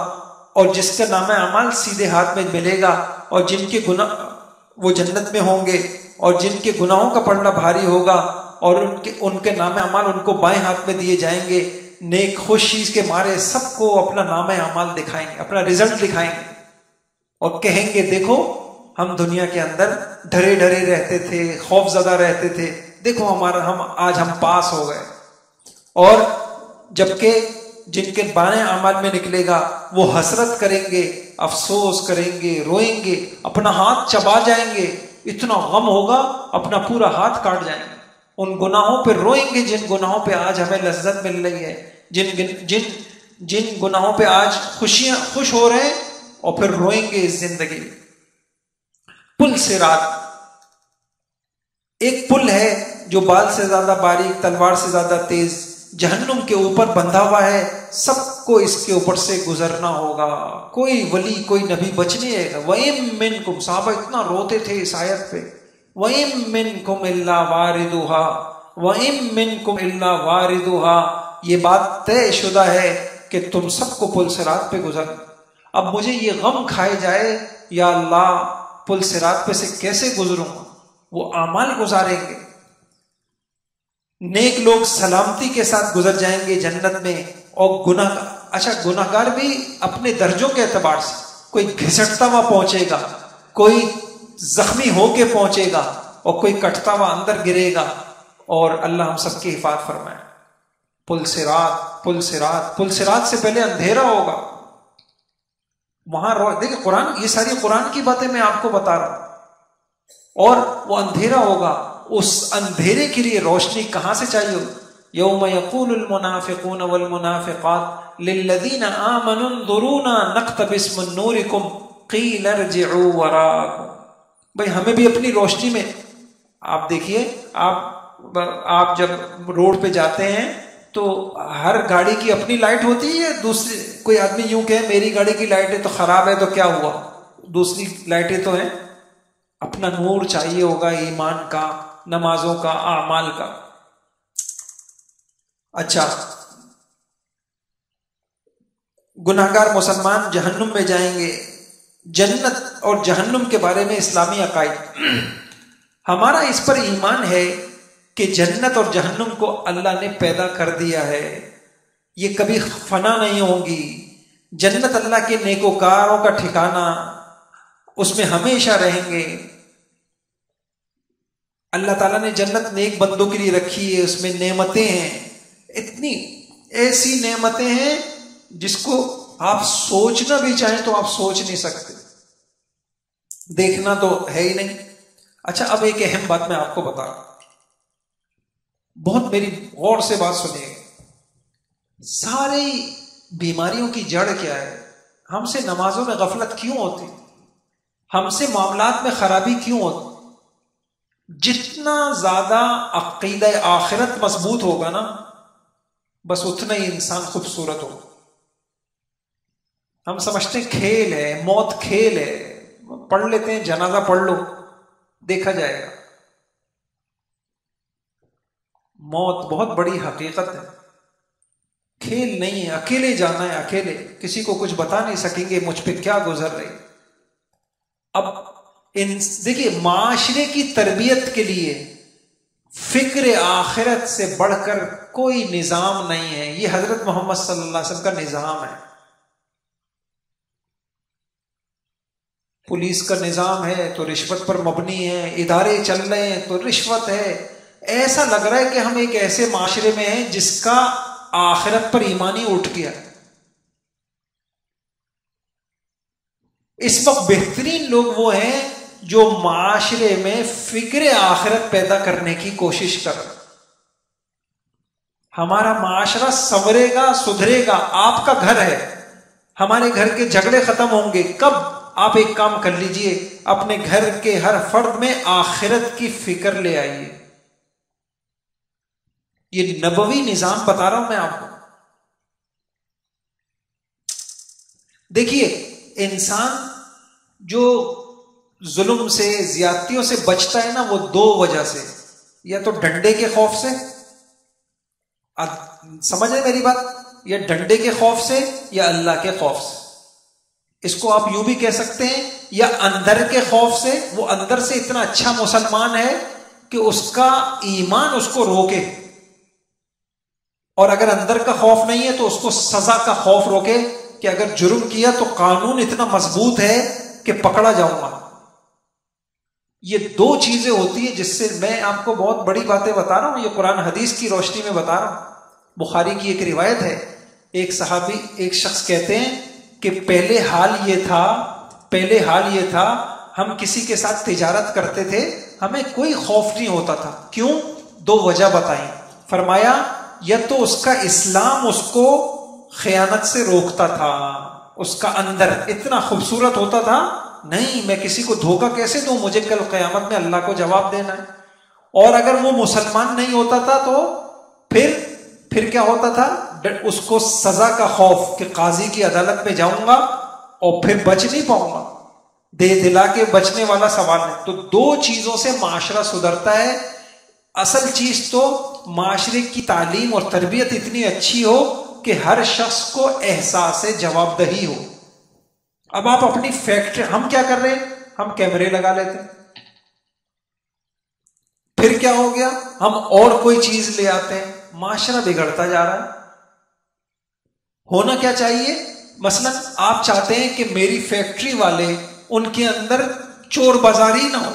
اور جس کا نامہ اعمال سیدھے ہاتھ میں ملے گا، اور جن کے گناہ وہ جنت میں ہوں گے، اور جن کے گناہوں کا پلڑا بھاری ہوگا اور ان کے نامہ اعمال ان کو بائیں ہاتھ میں دیے جائیں گے۔ نیک خوشی کے مارے سب کو اپنا نامہ اعمال دکھائیں گے، اپنا رزلٹ دکھائیں گے، اور کہیں گے دیکھو ہم دنیا کے اندر ڈرے ڈرے رہتے تھے، خوف زدہ رہتے تھے، دیکھو آج ہم پاس ہو گئے۔ اور جبکہ جن کے بائیں اعمال میں نکلے گا وہ حسرت کریں گے، افسوس کریں گے، روئیں گے، اپنا ہاتھ چبا جائیں گے، اتنا غم ہوگا اپنا پورا ہاتھ کاٹ جائیں گے۔ ان گناہوں پہ روئیں گے جن گناہوں پہ آج ہمیں لذت مل رہی ہے، جن گناہوں پہ آج خوش ہو رہے ہیں، اور پھر روئیں گے اس زندگی۔ پل صراط، ایک پل ہے جو بال سے زیادہ باریک، تلوار سے زیادہ تیز، جہنم کے اوپر بندھا ہوا ہے، سب کو اس کے اوپر سے گزرنا ہوگا، کوئی ولی کوئی نبی بچ نہیں آئے گا۔ وَإِن مِّنكُمْ، صحابہ اتنا روتے تھے اس آیت پہ، وَإِن مِّنكُمْ إِلَّا وَارِدُهَا وَإِن مِّنكُمْ إِلَّا وَارِدُهَا، یہ بات طے شدہ ہے کہ تم سب کو پل صراط پہ گزرنا۔ اب مجھے یہ غم کھائے جائے یا اللہ پل صراط پہ سے کیسے گزروں گا؟ وہ اعمال گزاریں گے، نیک لوگ سلامتی کے ساتھ گزر جائیں گے جنت میں، اور گناہ گار بھی اپنے درجوں کے اعتبار سے، کوئی گھسٹتا ہوا پہنچے گا، کوئی زخمی ہو کے پہنچے گا، اور کوئی کٹتا ہوا اندر گرے گا، اور اللہ ہم سب کی حفاظت فرمائے۔ پل صراط، پل صراط، پل صراط سے پہلے اندھیرا ہوگا، وہاں دیکھیں قرآن، یہ ساری قرآن کی باتیں میں آپ کو بتا رہا ہوں، اور وہ اندھیرا ہوگا، اس اندھیرے کے لیے روشنی کہاں سے چاہیے؟ یوم یقول المنافقون والمنافقات للذین آمنوا انظرونا نقتبس من نورکم قیل ارجعوا وراءکم۔ بھئی ہمیں بھی اپنی روشنی میں، آپ دیکھیے آپ جب روڈ پہ جاتے ہیں تو ہر گاڑی کی اپنی لائٹ ہوتی ہے، دوسری کوئی آدمی یوں کہے میری گاڑی کی لائٹ ہے تو خراب ہے تو کیا ہوا، دوسری لائٹیں تو ہیں، اپنا نور چاہیے ہوگا ایمان کا، نمازوں کا، اعمال کا. اچھا، گناہگار مسلمان جہنم میں جائیں گے. جنت اور جہنم کے بارے میں اسلامی عقائد، ہمارا اس پر ایمان ہے کہ جنت اور جہنم کو اللہ نے پیدا کر دیا ہے، یہ کبھی فنا نہیں ہوں گی. جنت اللہ کے نیکوکاروں کا ٹھکانہ، اس میں ہمیشہ رہیں گے. اللہ تعالیٰ نے جنت نیک بندوں کے لیے رکھی ہے، اس میں نعمتیں ہیں، اتنی ایسی نعمتیں ہیں جس کو آپ سوچنا بھی چاہیں تو آپ سوچ نہیں سکتے، دیکھنا تو ہے ہی نہیں. اچھا، اب ایک اہم بات میں آپ کو بتا رہا ہوں، بہت میری غور سے بات سنیے. ساری بیماریوں کی جڑ کیا ہے؟ ہم سے نمازوں میں غفلت کیوں ہوتی؟ ہم سے معاملات میں خرابی کیوں ہوتی؟ جتنا زیادہ عقیدہ آخرت مضبوط ہوگا نا، بس اتنا ہی انسان خوبصورت ہوگا. ہم سمجھتے ہیں کھیل ہے، موت کھیل ہے، پڑھ لیتے ہیں، جنازہ پڑھ لو دیکھا جائے گا. موت بہت بڑی حقیقت ہے، کھیل نہیں ہے. اکیلے جانا ہے، اکیلے، کسی کو کچھ بتا نہیں سکیں گے مجھ پہ کیا گزر رہی. اب دیکھیے، معاشرے کی تربیت کے لیے فکر آخرت سے بڑھ کر کوئی نظام نہیں ہے. یہ حضرت محمد صلی اللہ علیہ وسلم کا نظام ہے. پولیس کا نظام ہے تو رشوت پر مبنی ہے، ادارے چل رہے ہیں تو رشوت ہے. ایسا لگ رہا ہے کہ ہم ایک ایسے معاشرے میں ہیں جس کا آخرت پر ایمان ہی اٹھ گیا. اس وقت بہترین لوگ وہ ہیں جو معاشرے میں فکر آخرت پیدا کرنے کی کوشش کر رہے. ہمارا معاشرہ سنورے گا، سدھرے گا. آپ کا گھر ہے، ہمارے گھر کے جھگڑے ختم ہوں گے کب؟ آپ ایک کام کر لیجئے، اپنے گھر کے ہر فرد میں آخرت کی فکر لے آئیے. یہ نبوی نظام بتا رہا ہوں میں آپ کو. دیکھیے، انسان جو ظلم سے، زیادتیوں سے بچتا ہے نا، وہ دو وجہ سے، یا تو ڈنڈے کے خوف سے، سمجھ رہے میری بات، یا ڈنڈے کے خوف سے یا اللہ کے خوف سے. اس کو آپ یوں بھی کہہ سکتے ہیں، یا اندر کے خوف سے. وہ اندر سے اتنا اچھا مسلمان ہے کہ اس کا ایمان اس کو روکے، اور اگر اندر کا خوف نہیں ہے تو اس کو سزا کا خوف روکے کہ اگر جرم کیا تو قانون اتنا مضبوط ہے کہ پکڑا جاؤں گا. یہ دو چیزیں ہوتی ہیں جس سے میں آپ کو بہت بڑی باتیں بتا رہا ہوں. یہ قرآن حدیث کی روشنی میں بتا رہا ہوں. بخاری کی ایک روایت ہے، ایک صحابی، ایک شخص کہتے ہیں کہ پہلے حال یہ تھا ہم کسی کے ساتھ تجارت کرتے تھے، ہمیں کوئی خوف نہیں ہوتا تھا. کیوں؟ دو وجہ بتائیں. فرمایا، یا تو اس کا اسلام اس کو خیانت سے روکتا تھا، اس کا اندر اتنا خوبصورت ہوتا تھا، نہیں میں کسی کو دھوکہ کیسے دوں، مجھے کل قیامت میں اللہ کو جواب دینا ہے. اور اگر وہ مسلمان نہیں ہوتا تھا تو پھر کیا ہوتا تھا؟ اس کو سزا کا خوف کہ قاضی کی عدالت میں جاؤں گا اور پھر بچ نہیں پاؤں گا. دے دلا کے بچنے والا سوال ہے. تو دو چیزوں سے معاشرہ سدھرتا ہے. اصل چیز تو معاشرے کی تعلیم اور تربیت اتنی اچھی ہو کہ ہر شخص کو احساس جواب دہی ہو. اب آپ اپنی فیکٹری، ہم کیا کر رہے ہیں؟ ہم کیمرے لگا لیتے ہیں، پھر کیا ہو گیا؟ ہم اور کوئی چیز لے آتے ہیں. معاشرہ بگڑتا جا رہا ہے. ہونا کیا چاہیے؟ مثلا آپ چاہتے ہیں کہ میری فیکٹری والے، ان کے اندر چور بازاری نہ ہو.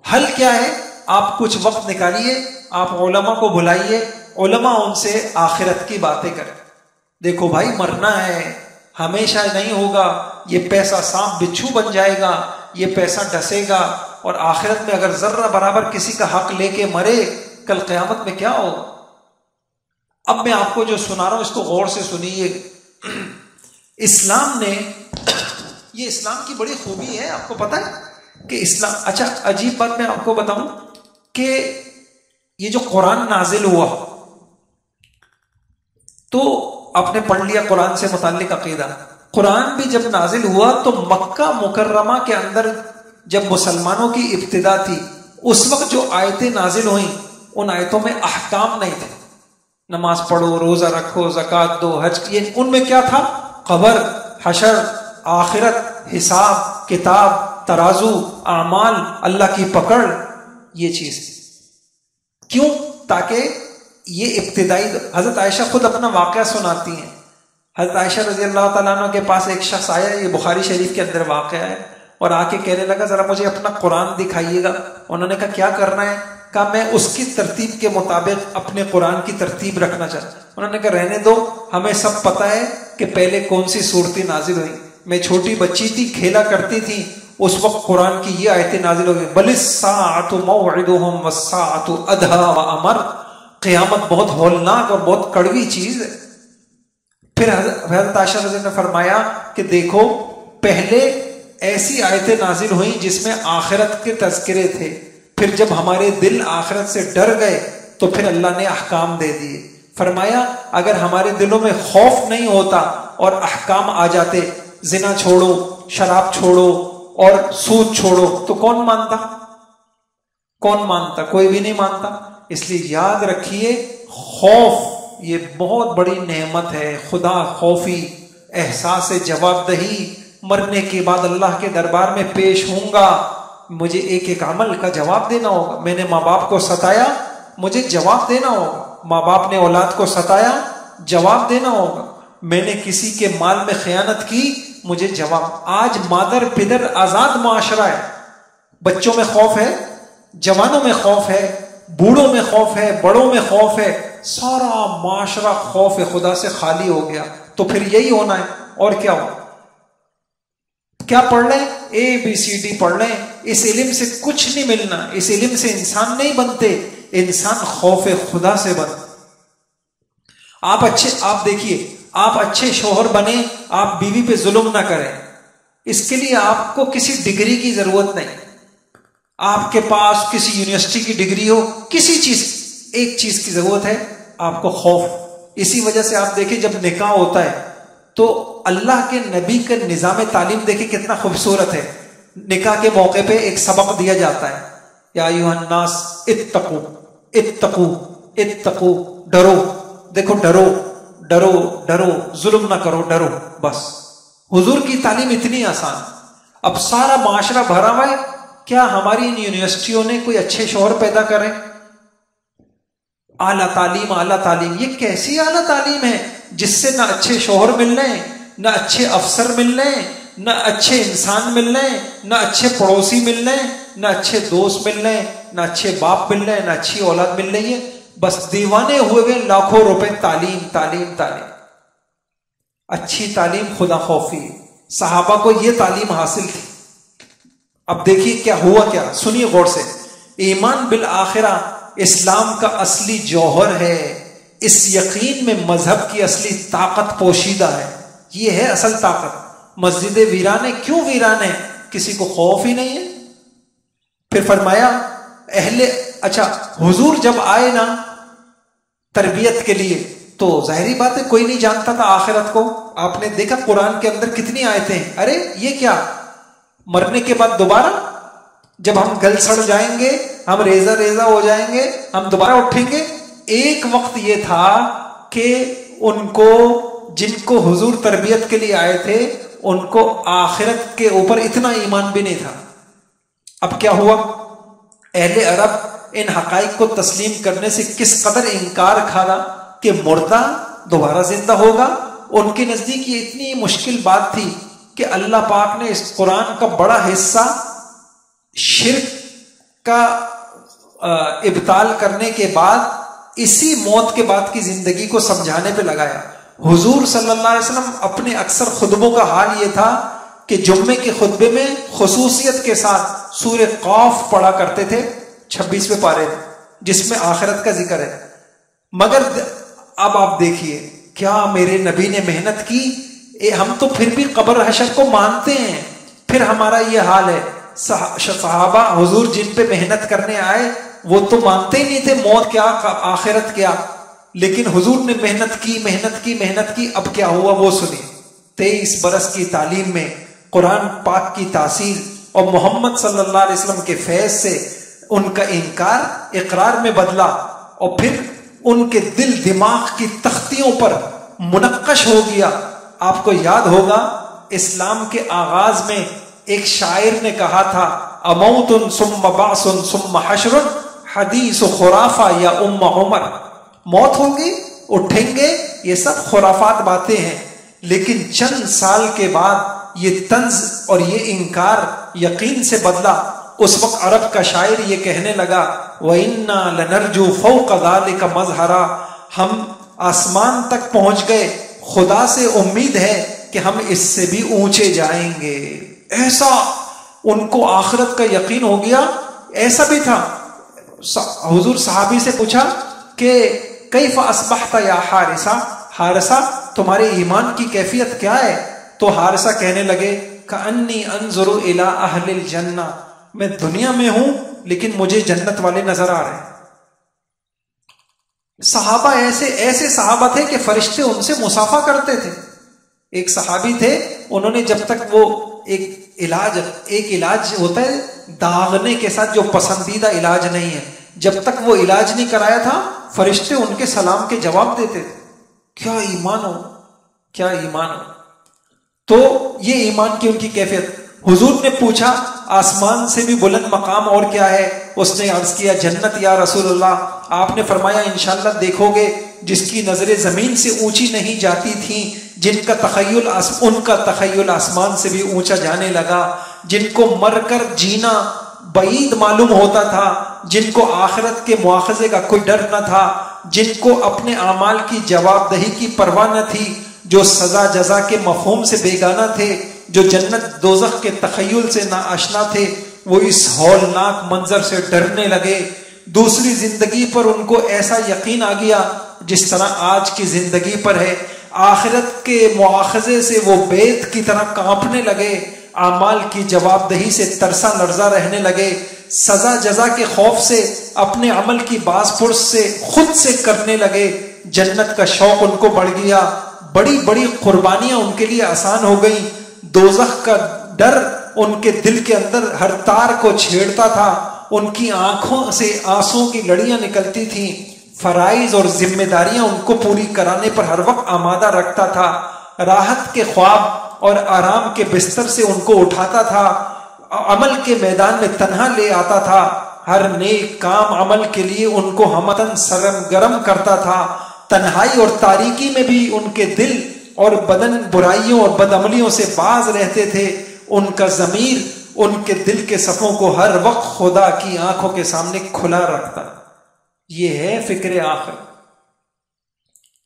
حل کیا ہے؟ آپ کچھ وقت نکالیے، آپ علماء کو بلائیے، علماء ان سے آخرت کی باتیں کریں. دیکھو بھائی، مرنا ہے، ہمیشہ نہیں ہوگا. یہ پیسہ سانپ بچھو بن جائے گا، یہ پیسہ ڈسے گا، اور آخرت میں اگر ذرہ برابر کسی کا حق لے کے مرے، کل قیامت میں کیا ہوگا؟ اب میں آپ کو جو سنا رہا ہوں اس کو غور سے سنیے. اسلام نے، یہ اسلام کی بڑی خوبی ہے، آپ کو پتہ ہے کہ اسلام، اچھا عجیب بات میں آپ کو بتاؤں کہ یہ جو قرآن نازل ہوا تو آپ نے پڑھ لیا قرآن سے متعلق عقیدہ، قرآن بھی جب نازل ہوا تو مکہ مکرمہ کے اندر جب مسلمانوں کی ابتدا تھی، اس وقت جو آیتیں نازل ہوئیں ان آیتوں میں احکام نہیں تھے، نماز پڑھو، روزہ رکھو، زکوٰۃ دو، حج کیے، ان میں کیا تھا؟ قبر، حشر، آخرت، حساب کتاب، ترازو، اعمال، اللہ کی پکڑ، یہ چیز کیوں؟ تاکہ یہ ابتدائی، حضرت عائشہ خود اپنا واقعہ سناتی ہیں. حضرت عائشہ رضی اللہ تعالیٰ عنہ کے پاس ایک شخص آیا، یہ بخاری شریف کے اندر واقعہ ہے، اور آ کے کہنے لگا ذرا مجھے اپنا قرآن دکھائیے گا. انہوں نے کہا کیا کرنا ہے؟ کہا میں اس کی ترتیب کے مطابق اپنے قرآن کی ترتیب رکھنا چاہتا ہوں. انہوں نے کہا رہنے دو، ہمیں سب پتہ ہے کہ پہلے کون سی صورتیں نازل ہوئی. میں چھوٹی بچی تھی، کھیلا کرتی تھی، اس وقت قرآن کی یہ آیتیں نازل ہو گئی، بل الساعۃ موعدہم والساعۃ ادھیٰ وامر، قیامت بہت ہولناک اور بہت کڑوی چیز ہے. پھر حضرت عائشہ رضی اللہ عنہا نے فرمایا کہ دیکھو پہلے ایسی آیتیں نازل ہوئیں جس میں آخرت کے تذکرے تھے، پھر جب ہمارے دل آخرت سے ڈر گئے تو پھر اللہ نے احکام دے دیے. فرمایا اگر ہمارے دلوں میں خوف نہیں ہوتا اور احکام آ جاتے، زنا چھوڑو، شراب چھوڑو اور سود چھوڑو، تو کون مانتا؟ کون مانتا؟ کوئی بھی نہیں مانتا. اس لیے یاد رکھیے خوف یہ بہت بڑی نعمت ہے. خدا خوفی، احساس جواب دہی، مرنے کے بعد اللہ کے دربار میں پیش ہوں گا، مجھے ایک ایک عمل کا جواب دینا ہوگا. میں نے ماں باپ کو ستایا، مجھے جواب دینا ہوگا. ماں باپ نے اولاد کو ستایا، جواب دینا ہوگا. میں نے کسی کے مال میں خیانت کی، مجھے جواب. آج مادر پدر آزاد معاشرہ ہے، بچوں میں خوف ہے، جوانوں میں خوف ہے، بوڑھوں میں خوف ہے، بڑوں میں خوف ہے، سارا معاشرہ خوف خدا سے خالی ہو گیا. تو پھر یہی ہونا ہے اور کیا ہو؟ کیا پڑھ لیں؟ ABCD پڑھ لیں، اس علم سے کچھ نہیں ملنا. اس علم سے انسان نہیں بنتے، انسان خوف خدا سے بن. آپ دیکھیے، آپ اچھے شوہر بنے، آپ بیوی پہ ظلم نہ کریں. اس کے لیے آپ کو کسی ڈگری کی ضرورت نہیں. آپ کے پاس کسی یونیورسٹی کی ڈگری ہو، کسی چیز، ایک چیز کی ضرورت ہے آپ کو، خوف. اسی وجہ سے آپ دیکھیں جب نکاح ہوتا ہے تو اللہ کے نبی کا نظام تعلیم دیکھیں کتنا خوبصورت ہے. نکاح کے موقع پہ ایک سبق دیا جاتا ہے، یا ایھا الناس اتقوا اتقوا اتقوا، ڈرو. دیکھو ڈرو ڈرو ڈرو، ظلم نہ کرو، ڈرو. بس حضور کی تعلیم اتنی آسان. اب سارا معاشرہ بھرا ہوا ہے، کیا ہماری ان یونیورسٹیوں نے کوئی اچھے شوہر پیدا کرے؟ اعلیٰ تعلیم، اعلیٰ تعلیم. یہ کیسی اعلیٰ تعلیم ہے جس سے نہ اچھے شوہر مل رہے ہیں، نہ اچھے افسر مل رہے ہیں، نہ اچھے انسان مل رہے ہیں، نہ اچھے پڑوسی مل رہے ہیں، نہ اچھے دوست مل رہے ہیں، نہ اچھے باپ مل رہے ہیں، نہ اچھی اولاد مل رہی ہے. بس دیوانے ہوئے ہوئے لاکھوں روپے تعلیم تعلیم تعلیم. اچھی تعلیم خدا خوفی. صحابہ کو یہ تعلیم حاصل تھی. اب دیکھیے کیا ہوا، کیا سنیے غور سے. ایمان بالآخرہ اسلام کا اصلی جوہر ہے. اس یقین میں مذہب کی اصلی طاقت پوشیدہ ہے. یہ ہے اصل طاقت. مسجد ویران ہے، کیوں ویران ہے؟ کسی کو خوف ہی نہیں ہے. پھر فرمایا اچھا حضور جب آئے نا تربیت کے لیے تو ظاہری بات ہے کوئی نہیں جانتا تھا آخرت کو. آپ نے دیکھا قرآن کے اندر کتنی آیتیں ہیں، ارے یہ کیا، مرنے کے بعد دوبارہ جب ہم گل سڑ جائیں گے، ہم ریزہ ریزہ ہو جائیں گے، ہم دوبارہ اٹھیں گے. ایک وقت یہ تھا کہ ان کو، جن کو حضور تربیت کے لیے آئے تھے، ان کو آخرت کے اوپر اتنا ایمان بھی نہیں تھا. اب کیا ہوا؟ اہل عرب ان حقائق کو تسلیم کرنے سے کس قدر انکار کھانا کہ مردہ دوبارہ زندہ ہوگا. ان کے نزدیک یہ اتنی مشکل بات تھی کہ اللہ پاک نے اس قرآن کا بڑا حصہ شرک کا ابطال کرنے کے بعد اسی موت کے بعد کی زندگی کو سمجھانے پہ لگایا. حضور صلی اللہ علیہ وسلم اپنے اکثر خطبوں کا حال یہ تھا کہ جمعے کے خطبے میں خصوصیت کے ساتھ سورہ قاف پڑھا کرتے تھے، 26ویں پارے جس میں آخرت کا ذکر ہے. مگر اب آپ دیکھیے کیا میرے نبی نے محنت کی. ہم تو پھر بھی قبر حشر کو مانتے ہیں، پھر ہمارا یہ حال ہے. صحابہ حضور جن پہ محنت کرنے آئے وہ تو مانتے ہی نہیں تھے موت کیا آخرت کیا، لیکن حضور نے محنت کی محنت کی محنت کی. اب کیا ہوا وہ سنیے. 23 برس کی تعلیم میں قرآن پاک کی تحصیل اور محمد صلی اللہ علیہ وسلم کے فیض سے ان کا انکار اقرار میں بدلا، اور پھر ان کے دل دماغ کی تختیوں پر منقش ہو گیا۔ آپ کو یاد ہوگا اسلام کے آغاز میں ایک شاعر نے کہا تھا، اموت ثم بعث ثم حشر حدیث خرافہ یا ام عمر، موت ہوگی، اٹھیں گے، یہ سب خرافات باتیں ہیں، لیکن چند سال کے بعد یہ طنز اور یہ انکار یقین سے بدلا۔ اس وقت عرب کا شاعر یہ کہنے لگا، وَإِنَّا لَنَرْجُو فَوْقَ ذَلِكَ مَظْهَرًا، ہم آسمان تک پہنچ گئے، خدا سے امید ہے کہ ہم اس سے بھی اونچے جائیں گے۔ ایسا ان کو آخرت کا یقین ہو گیا۔ ایسا بھی تھا، حضور صحابی سے پوچھا کہ کیف اصبحت یا حارثہ، حارثہ تمہارے ایمان کی کیفیت کیا ہے؟ تو حارثہ کہنے لگے، کأنی انظر الی اہل الجنہ، میں دنیا میں ہوں لیکن مجھے جنت والے نظر آ رہے ہیں۔ صحابہ ایسے صحابہ تھے کہ فرشتے ان سے مصافحہ کرتے تھے۔ ایک صحابی تھے، انہوں نے جب تک وہ ایک علاج ہوتا ہے داغنے کے ساتھ جو پسندیدہ علاج نہیں ہے، جب تک وہ علاج نہیں کرایا تھا فرشتے ان کے سلام کے جواب دیتے تھے۔ کیا ایمان ہو، کیا ایمان ہو! تو یہ ایمان کی ان کی کیفیت۔ حضور نے پوچھا آسمان سے بھی بلند مقام اور کیا ہے؟ اس نے عرض کیا جنت یا رسول اللہ۔ آپ نے فرمایا انشاءاللہ دیکھو گے جس کی نظریں زمین سے اونچی نہیں جاتی تھیں، جن کا تخیل ان کا تخیل آسمان سے بھی اونچا جانے لگا، جن کو مر کر جینا بعید معلوم ہوتا تھا، جن کو آخرت کے مواخذے کا کوئی ڈر نہ تھا، جن کو اپنے اعمال کی جواب دہی کی پرواہ نہ تھی، جو سزا جزا کے مفہوم سے بیگانہ تھے، جو جنت دوزخ کے تخیل سے ناآشنا تھے، وہ اس ہولناک منظر سے ڈرنے لگے۔ دوسری زندگی پر ان کو ایسا یقین آ گیا جس طرح آج کی زندگی پر ہے۔ آخرت کے مواخذے سے وہ بیت کی طرح کانپنے لگے، اعمال کی جواب دہی سے ترسا لرزا رہنے لگے، سزا جزا کے خوف سے اپنے عمل کی باز پرس سے خود سے کرنے لگے۔ جنت کا شوق ان کو بڑھ گیا، بڑی بڑی قربانیاں ان کے لیے آسان ہو گئیں۔ دوزخ کا ڈر ان کے دل کے اندر ہر تار کو چھیڑتا تھا، ان کی آنکھوں سے آنسوں کی لڑیاں نکلتی تھیں، فرائض اور ذمہ داریاں ان کو پوری کرانے پر ہر وقت آمادہ رکھتا تھا، راحت کے خواب اور آرام کے بستر سے ان کو اٹھاتا تھا، عمل کے میدان میں تنہا لے آتا تھا، ہر نیک کام عمل کے لیے ان کو ہمتن سرگرم کرتا تھا۔ تنہائی اور تاریکی میں بھی ان کے دل اور بدن برائیوں اور بدعملیوں سے باز رہتے تھے۔ ان کا ضمیر ان کے دل کے صفوں کو ہر وقت خدا کی آنکھوں کے سامنے کھلا رکھتا۔ یہ ہے فکر آخر،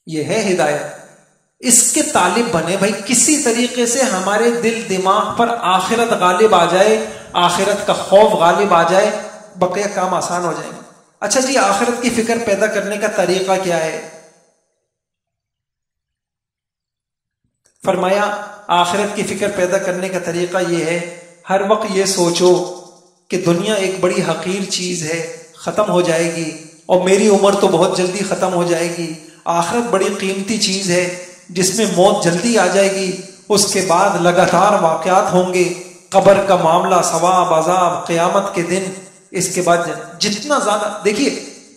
یہ ہے ہدایت۔ اس کے طالب بنے بھائی، کسی طریقے سے ہمارے دل دماغ پر آخرت غالب آ جائے، آخرت کا خوف غالب آ جائے، بقیہ کام آسان ہو جائیں گے۔ اچھا جی، آخرت کی فکر پیدا کرنے کا طریقہ کیا ہے؟ فرمایا آخرت کی فکر پیدا کرنے کا طریقہ یہ ہے، ہر وقت یہ سوچو کہ دنیا ایک بڑی حقیر چیز ہے، ختم ہو جائے گی، اور میری عمر تو بہت جلدی ختم ہو جائے گی۔ آخرت بڑی قیمتی چیز ہے جس میں موت جلدی آ جائے گی، اس کے بعد لگاتار واقعات ہوں گے، قبر کا معاملہ، ثواب عذاب، قیامت کے دن، اس کے بعد جتنا زیادہ دیکھیے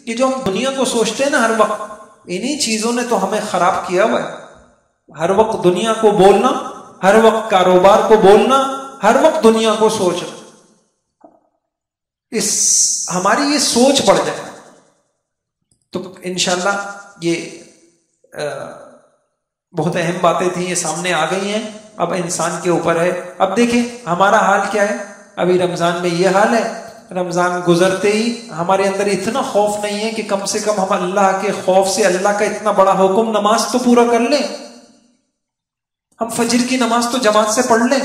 یہ جو ہم دنیا کو سوچتے ہیں نا ہر وقت، انہی چیزوں نے تو ہمیں خراب کیا ہوا ہے۔ ہر وقت دنیا کو بولنا، ہر وقت کاروبار کو بولنا، ہر وقت دنیا کو سوچنا، ہماری یہ سوچ بڑھ جائے تو انشاءاللہ یہ بہت اہم باتیں تھیں، یہ سامنے آ گئی ہیں، اب انسان کے اوپر ہے۔ اب دیکھیں ہمارا حال کیا ہے، ابھی رمضان میں یہ حال ہے، رمضان گزرتے ہی ہمارے اندر اتنا خوف نہیں ہے کہ کم سے کم ہم اللہ کے خوف سے، اللہ کا اتنا بڑا حکم نماز تو پورا کر لیں، ہم فجر کی نماز تو جماعت سے پڑھ لیں۔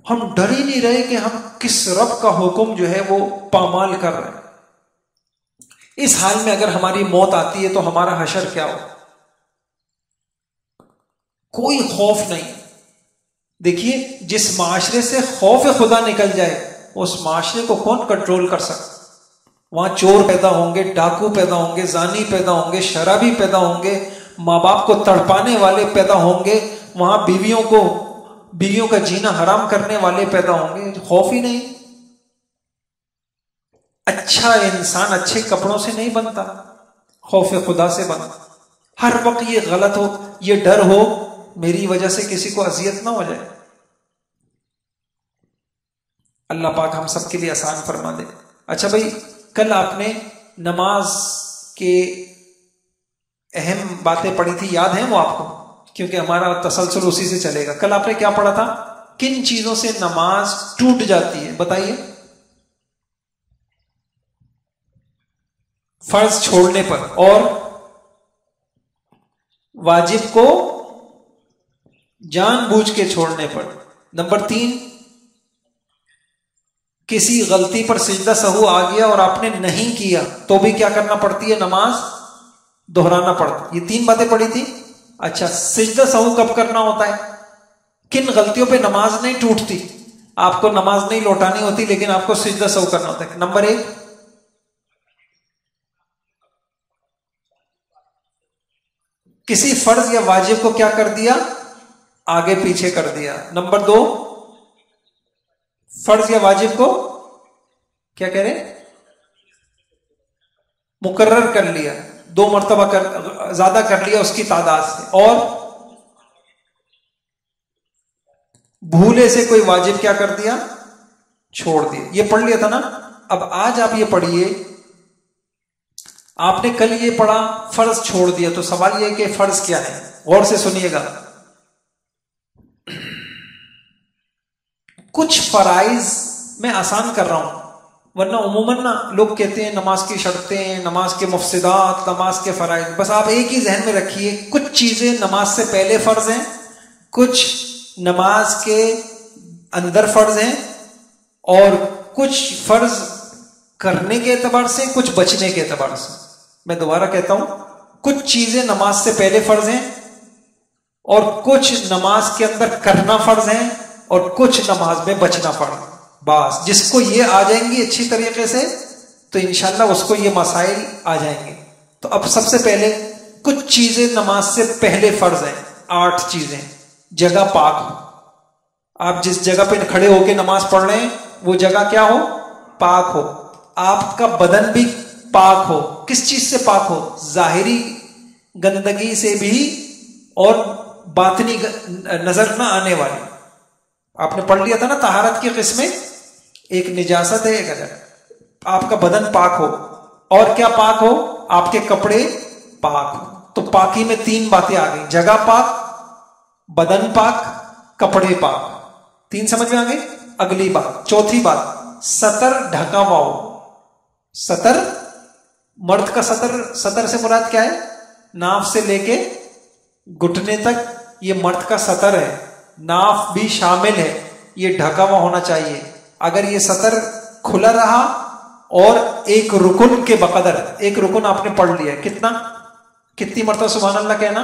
ہم ڈر ہی نہیں رہے کہ ہم کس رب کا حکم جو ہے وہ پامال کر رہے ہیں۔ اس حال میں اگر ہماری موت آتی ہے تو ہمارا حشر کیا ہو؟ کوئی خوف نہیں۔ دیکھیے جس معاشرے سے خوف خدا نکل جائے اس معاشرے کو کون کنٹرول کر سکتا؟ وہاں چور پیدا ہوں گے، ڈاکو پیدا ہوں گے، زانی پیدا ہوں گے، شرابی پیدا ہوں گے، ماں باپ کو تڑپانے والے پیدا ہوں گے، وہاں بیویوں کا جینا حرام کرنے والے پیدا ہوں گے، خوف ہی نہیں۔ اچھا انسان اچھے کپڑوں سے نہیں بنتا، خوف خدا سے بنتا۔ ہر وقت یہ غلط ہو، یہ ڈر ہو میری وجہ سے کسی کو اذیت نہ ہو جائے۔ اللہ پاک ہم سب کے لیے آسان فرما دے۔ اچھا بھائی، کل آپ نے نماز کے اہم باتیں پڑھی تھی، یاد ہیں وہ آپ کو؟ کیونکہ ہمارا تسلسل اسی سے چلے گا۔ کل آپ نے کیا پڑھا تھا؟ کن چیزوں سے نماز ٹوٹ جاتی ہے بتائیے؟ فرض چھوڑنے پر، اور واجب کو جان بوجھ کے چھوڑنے پر۔ نمبر 3، کسی غلطی پر سجدہ سہو آ گیا اور آپ نے نہیں کیا تو بھی کیا کرنا پڑتی ہے؟ نماز دہرانا پڑتا۔ یہ 3 باتیں پڑھی تھی۔ اچھا، سجدہ سہو کب کرنا ہوتا ہے؟ کن غلطیوں پہ نماز نہیں ٹوٹتی؟ آپ کو نماز نہیں لوٹانی ہوتی لیکن آپ کو سجدہ سہو کرنا ہوتا ہے۔ نمبر 1، کسی فرض یا واجب کو کیا کر دیا؟ آگے پیچھے کر دیا۔ نمبر 2، فرض یا واجب کو کیا کہہ رہے؟ مقرر کر لیا، 2 مرتبہ زیادہ کر لیا اس کی تعداد سے، اور بھولے سے کوئی واجب کیا کر دیا؟ چھوڑ دیا۔ یہ پڑھ لیا تھا نا؟ اب آج آپ یہ پڑھیے، آپ نے کل یہ پڑھا فرض چھوڑ دیا، تو سوال یہ ہے کہ فرض کیا ہے؟ غور سے سنیے گا۔ کچھ فرائض میں آسان کر رہا ہوں، ورنہ عموماً نا لوگ کہتے ہیں نماز کی شرطیں، نماز کے مفسدات، نماز کے فرائض۔ بس آپ ایک ہی ذہن میں رکھیے، کچھ چیزیں نماز سے پہلے فرض ہیں، کچھ نماز کے اندر فرض ہیں، اور کچھ فرض کرنے کے اعتبار سے، کچھ بچنے کے اعتبار سے۔ میں دوبارہ کہتا ہوں، کچھ چیزیں نماز سے پہلے فرض ہیں، اور کچھ نماز کے اندر کرنا فرض ہیں، اور کچھ نماز میں بچنا فرض۔ بس جس کو یہ آ جائیں گی اچھی طریقے سے تو انشاءاللہ اس کو یہ مسائل آ جائیں گے۔ تو اب سب سے پہلے کچھ چیزیں نماز سے پہلے فرض ہیں، 8 چیزیں۔ جگہ پاک ہو، آپ جس جگہ پہ کھڑے ہو کے نماز پڑھ رہے ہیں وہ جگہ کیا ہو؟ پاک ہو۔ آپ کا بدن بھی پاک ہو۔ کس چیز سے پاک ہو؟ ظاہری گندگی سے بھی، اور باطنی نظر نہ آنے والی۔ آپ نے پڑھ لیا تھا نا طہارت کی قسمیں، ایک نجاست ہے، ایک اجر۔ آپ کا بدن پاک ہو، اور کیا پاک ہو؟ آپ کے کپڑے پاک ہو۔ تو پاکی میں 3 باتیں آ گئی، جگہ پاک، بدن پاک، کپڑے پاک۔ 3 سمجھ میں آ گئی؟ اگلی بات، چوتھی بات، سطر ڈھکا ہوا ہو۔ سطر، مرد کا سطر سے مراد کیا ہے؟ ناف سے لے کے گھٹنے تک یہ مرد کا سطر ہے، ناف بھی شامل ہے، یہ ڈھکا ہوا ہونا چاہیے۔ اگر یہ سطر کھلا رہا اور ایک رکن کے بقدر، ایک رکن آپ نے پڑھ لیا، کتنی مرتبہ سبحان اللہ کہنا؟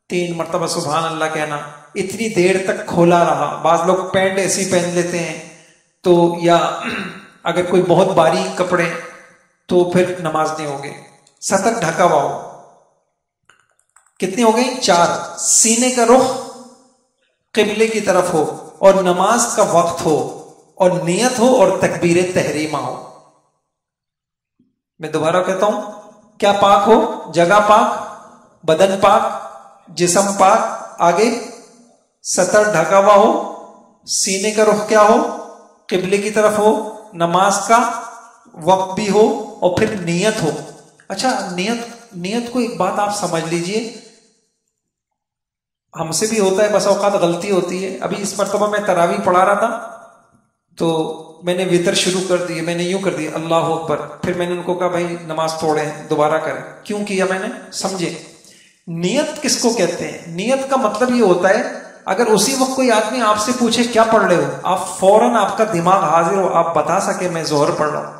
3 مرتبہ سبحان اللہ کہنا۔ اتنی دیر تک کھولا رہا۔ بعض لوگ پینٹ ایسی پہن لیتے ہیں تو، یا اگر کوئی بہت باریک کپڑے تو پھر نماز نہیں ہوگی۔ سطر ڈھکا ہوا ہو۔ کتنی ہو گئی؟ 4۔ سینے کا رخ قبلے کی طرف ہو، اور نماز کا وقت ہو، اور نیت ہو، اور تکبیر تحریمہ ہو۔ میں دوبارہ کہتا ہوں، کیا پاک ہو؟ جگہ پاک، بدن پاک، جسم پاک، آگے سطر ڈھکا ہوا ہو، سینے کا رخ کیا ہو؟ قبلے کی طرف ہو، نماز کا وقت بھی ہو، اور پھر نیت ہو۔ اچھا، نیت کو ایک بات آپ سمجھ لیجئے، ہم سے بھی ہوتا ہے، بس اوقات غلطی ہوتی ہے۔ ابھی اس مرتبہ میں تراویح پڑھا رہا تھا تو میں نے وطر شروع کر دی، میں نے یوں کر دیا اللہ اکبر، پھر میں نے ان کو کہا بھائی نماز توڑیں، دوبارہ کریں۔ کیوں کیا میں نے؟ سمجھے؟ نیت کس کو کہتے ہیں؟ نیت کا مطلب یہ ہوتا ہے، اگر اسی وقت کوئی آدمی آپ سے پوچھے کیا پڑھ رہے ہو، آپ فوراً، آپ کا دماغ حاضر ہو، آپ بتا سکے میں ظہر پڑھ رہا ہوں۔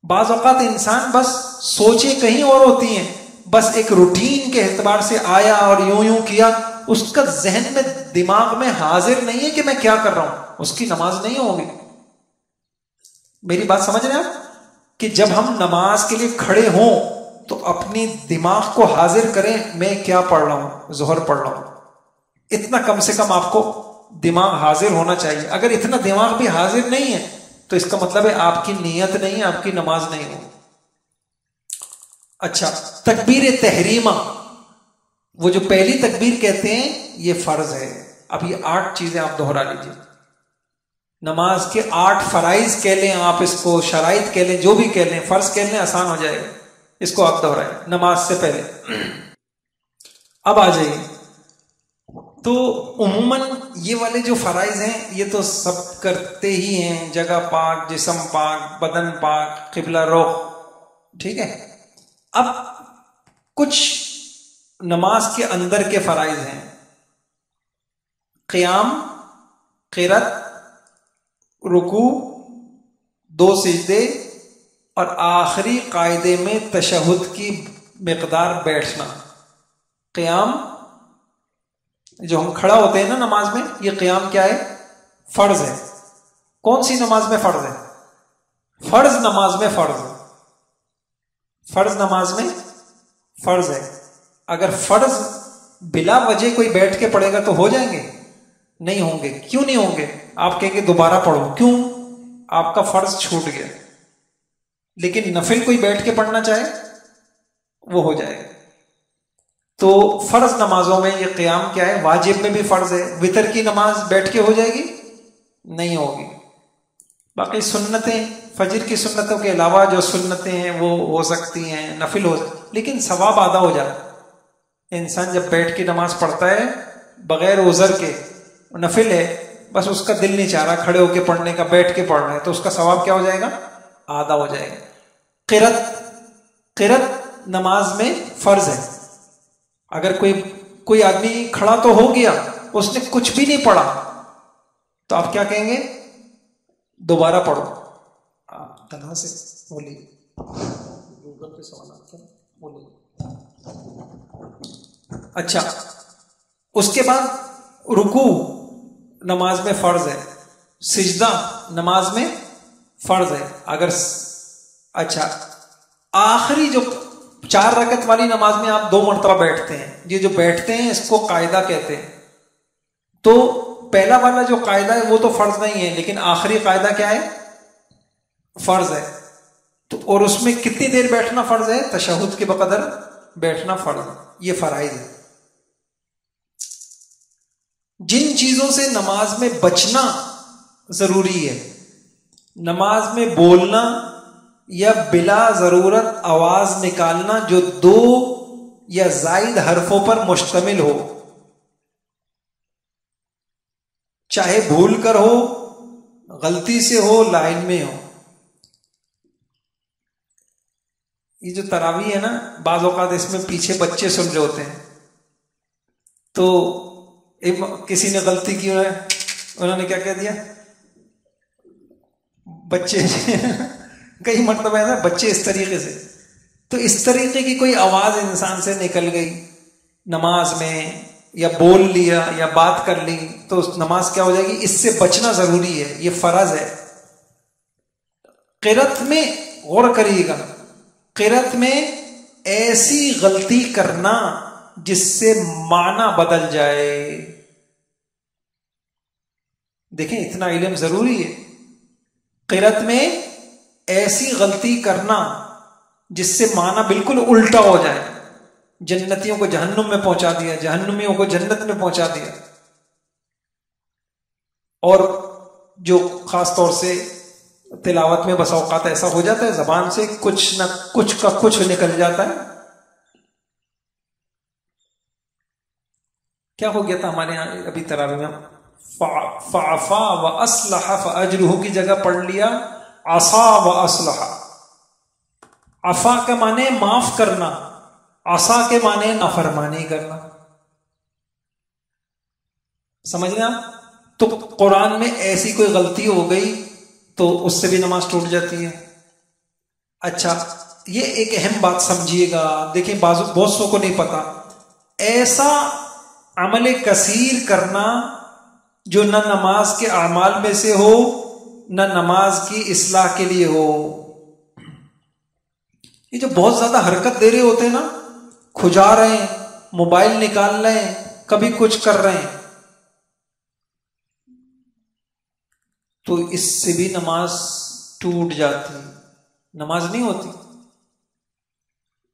بعض اوقات انسان بس سوچے کہیں اور ہوتی ہیں، بس ایک روٹین کے اعتبار سے آیا اور یوں کیا، اس کا ذہن میں، دماغ میں حاضر نہیں ہے کہ میں کیا کر رہا ہوں، اس کی نماز نہیں ہوگی۔ میری بات سمجھ رہے ہیں آپ؟ کہ جب ہم نماز کے لیے کھڑے ہوں تو تو اپنی دماغ کو حاضر کریں، میں کیا پڑھ رہا ہوں، ظہر پڑھ رہا ہوں. اتنا کم سے کم آپ کو دماغ حاضر ہونا چاہیے. اگر اتنا دماغ بھی حاضر نہیں ہے تو اس کا مطلب ہے آپ کی نیت نہیں ہے، آپ کی نماز نہیں ہو. اچھا، تکبیر تحریمہ، وہ جو پہلی تکبیر کہتے ہیں یہ فرض ہے. اب یہ 8 چیزیں آپ دہرا لیجیے. نماز کے 8 فرائض کہہ لیں آپ، اس کو شرائط کہہ لیں، جو بھی کہہ لیں، فرض کہہ لیں، آسان ہو جائے گا. اس کو آپ دہرائیں نماز سے پہلے. اب آ جائیے. تو عموماً یہ والے جو فرائض ہیں یہ تو سب کرتے ہی ہیں، جگہ پاک، جسم پاک، بدن پاک، قبلہ رخ، ٹھیک ہے. اب کچھ نماز کے اندر کے فرائض ہیں: قیام، قرات، رکوع، 2 سجدے، اور آخری قاعدے میں تشہد کی مقدار بیٹھنا. قیام، جو ہم کھڑا ہوتے ہیں نا نماز میں، یہ قیام کیا ہے؟ فرض ہے. کون سی نماز میں فرض ہے؟ فرض نماز میں فرض ہے. فرض نماز میں فرض ہے. اگر فرض بلا وجہ کوئی بیٹھ کے پڑھے گا تو ہو جائیں گے؟ نہیں ہوں گے. کیوں نہیں ہوں گے؟ آپ کہیں گے دوبارہ پڑھو. کیوں؟ آپ کا فرض چھوٹ گیا. لیکن نفل کوئی بیٹھ کے پڑھنا چاہے وہ ہو جائے گا. تو فرض نمازوں میں یہ قیام کیا ہے؟ واجب میں بھی فرض ہے. وتر کی نماز بیٹھ کے ہو جائے گی؟ نہیں ہوگی. باقی سنتیں، فجر کی سنتوں کے علاوہ جو سنتیں ہیں وہ ہو سکتی ہیں، نفل ہو سکتی، لیکن ثواب آدھا ہو جاتا ہے. انسان جب بیٹھ کے نماز پڑھتا ہے بغیر عذر کے، نفل ہے، بس اس کا دل نہیں چاہ رہا کھڑے ہو کے پڑھنے کا، بیٹھ کے پڑھ رہا ہے، تو اس کا ثواب کیا ہو جائے گا؟ آدھا ہو جائے گا. قرات نماز میں فرض ہے. اگر کوئی آدمی کھڑا تو ہو گیا، اس نے کچھ بھی نہیں پڑھا، تو آپ کیا کہیں گے؟ دوبارہ پڑھو. طلحہ سے بولیے، گوگل پہ سوالات بولیے. اچھا، اس کے بعد رکوع نماز میں فرض ہے. سجدہ نماز میں فرض ہے. اچھا، آخری جو 4 رکعت والی نماز میں آپ 2 مرتبہ بیٹھتے ہیں. یہ جو بیٹھتے ہیں اس کو قاعدہ کہتے ہیں. تو پہلا والا جو قاعدہ ہے وہ تو فرض نہیں ہے، لیکن آخری قاعدہ کیا ہے؟ فرض ہے. تو اور اس میں کتنی دیر بیٹھنا فرض ہے؟ تشہد کے بقدر بیٹھنا فرض ہے. یہ فرائض ہے. جن چیزوں سے نماز میں بچنا ضروری ہے، نماز میں بولنا یا بلا ضرورت آواز نکالنا جو 2 یا زائد حرفوں پر مشتمل ہو، چاہے بھول کر ہو، غلطی سے ہو، لائن میں ہو. یہ جو تراویح ہے نا، بعض اوقات اس میں پیچھے بچے سن رہے ہوتے ہیں، تو کسی نے غلطی کی، انہوں نے کیا کہہ دیا؟ بچے کئی مرتبہ ہے نا بچے اس طریقے سے. تو اس طریقے کی کوئی آواز انسان سے نکل گئی نماز میں، یا بول لیا یا بات کر لی، تو نماز کیا ہو جائے گی؟ اس سے بچنا ضروری ہے. یہ فرض ہے. قرات میں غور کریے گا، قرات میں ایسی غلطی کرنا جس سے معنی بدل جائے. دیکھیں اتنا علم ضروری ہے. قرات میں ایسی غلطی کرنا جس سے معنی بالکل الٹا ہو جائے. جنتیوں کو جہنم میں پہنچا دیا، جہنمیوں کو جنت میں پہنچا دیا. اور جو خاص طور سے تلاوت میں بس اوقات ایسا ہو جاتا ہے زبان سے کچھ نہ کچھ کا کچھ نکل جاتا ہے. کیا ہو گیا تھا ہمارے یہاں ابھی تراویح میں؟ فعفا و اصلح فاجرہ کی جگہ پڑھ لیا عصا و اصلح. عفا کے معنی معاف کرنا، عصا کے معنی نافرمانی کرنا. سمجھنا؟ تو قرآن میں ایسی کوئی غلطی ہو گئی تو اس سے بھی نماز ٹوٹ جاتی ہے. اچھا، یہ ایک اہم بات سمجھیے گا. دیکھیں بہت سو کو نہیں پتا، ایسا عمل کثیر کرنا جو نہ نماز کے اعمال میں سے ہو نہ نماز کی اصلاح کے لیے ہو. یہ جو بہت زیادہ حرکت دے رہے ہوتے ہیں نا، کھجا رہے ہیں، موبائل نکال رہے ہیں، کبھی کچھ کر رہے ہیں، تو اس سے بھی نماز ٹوٹ جاتی، نماز نہیں ہوتی۔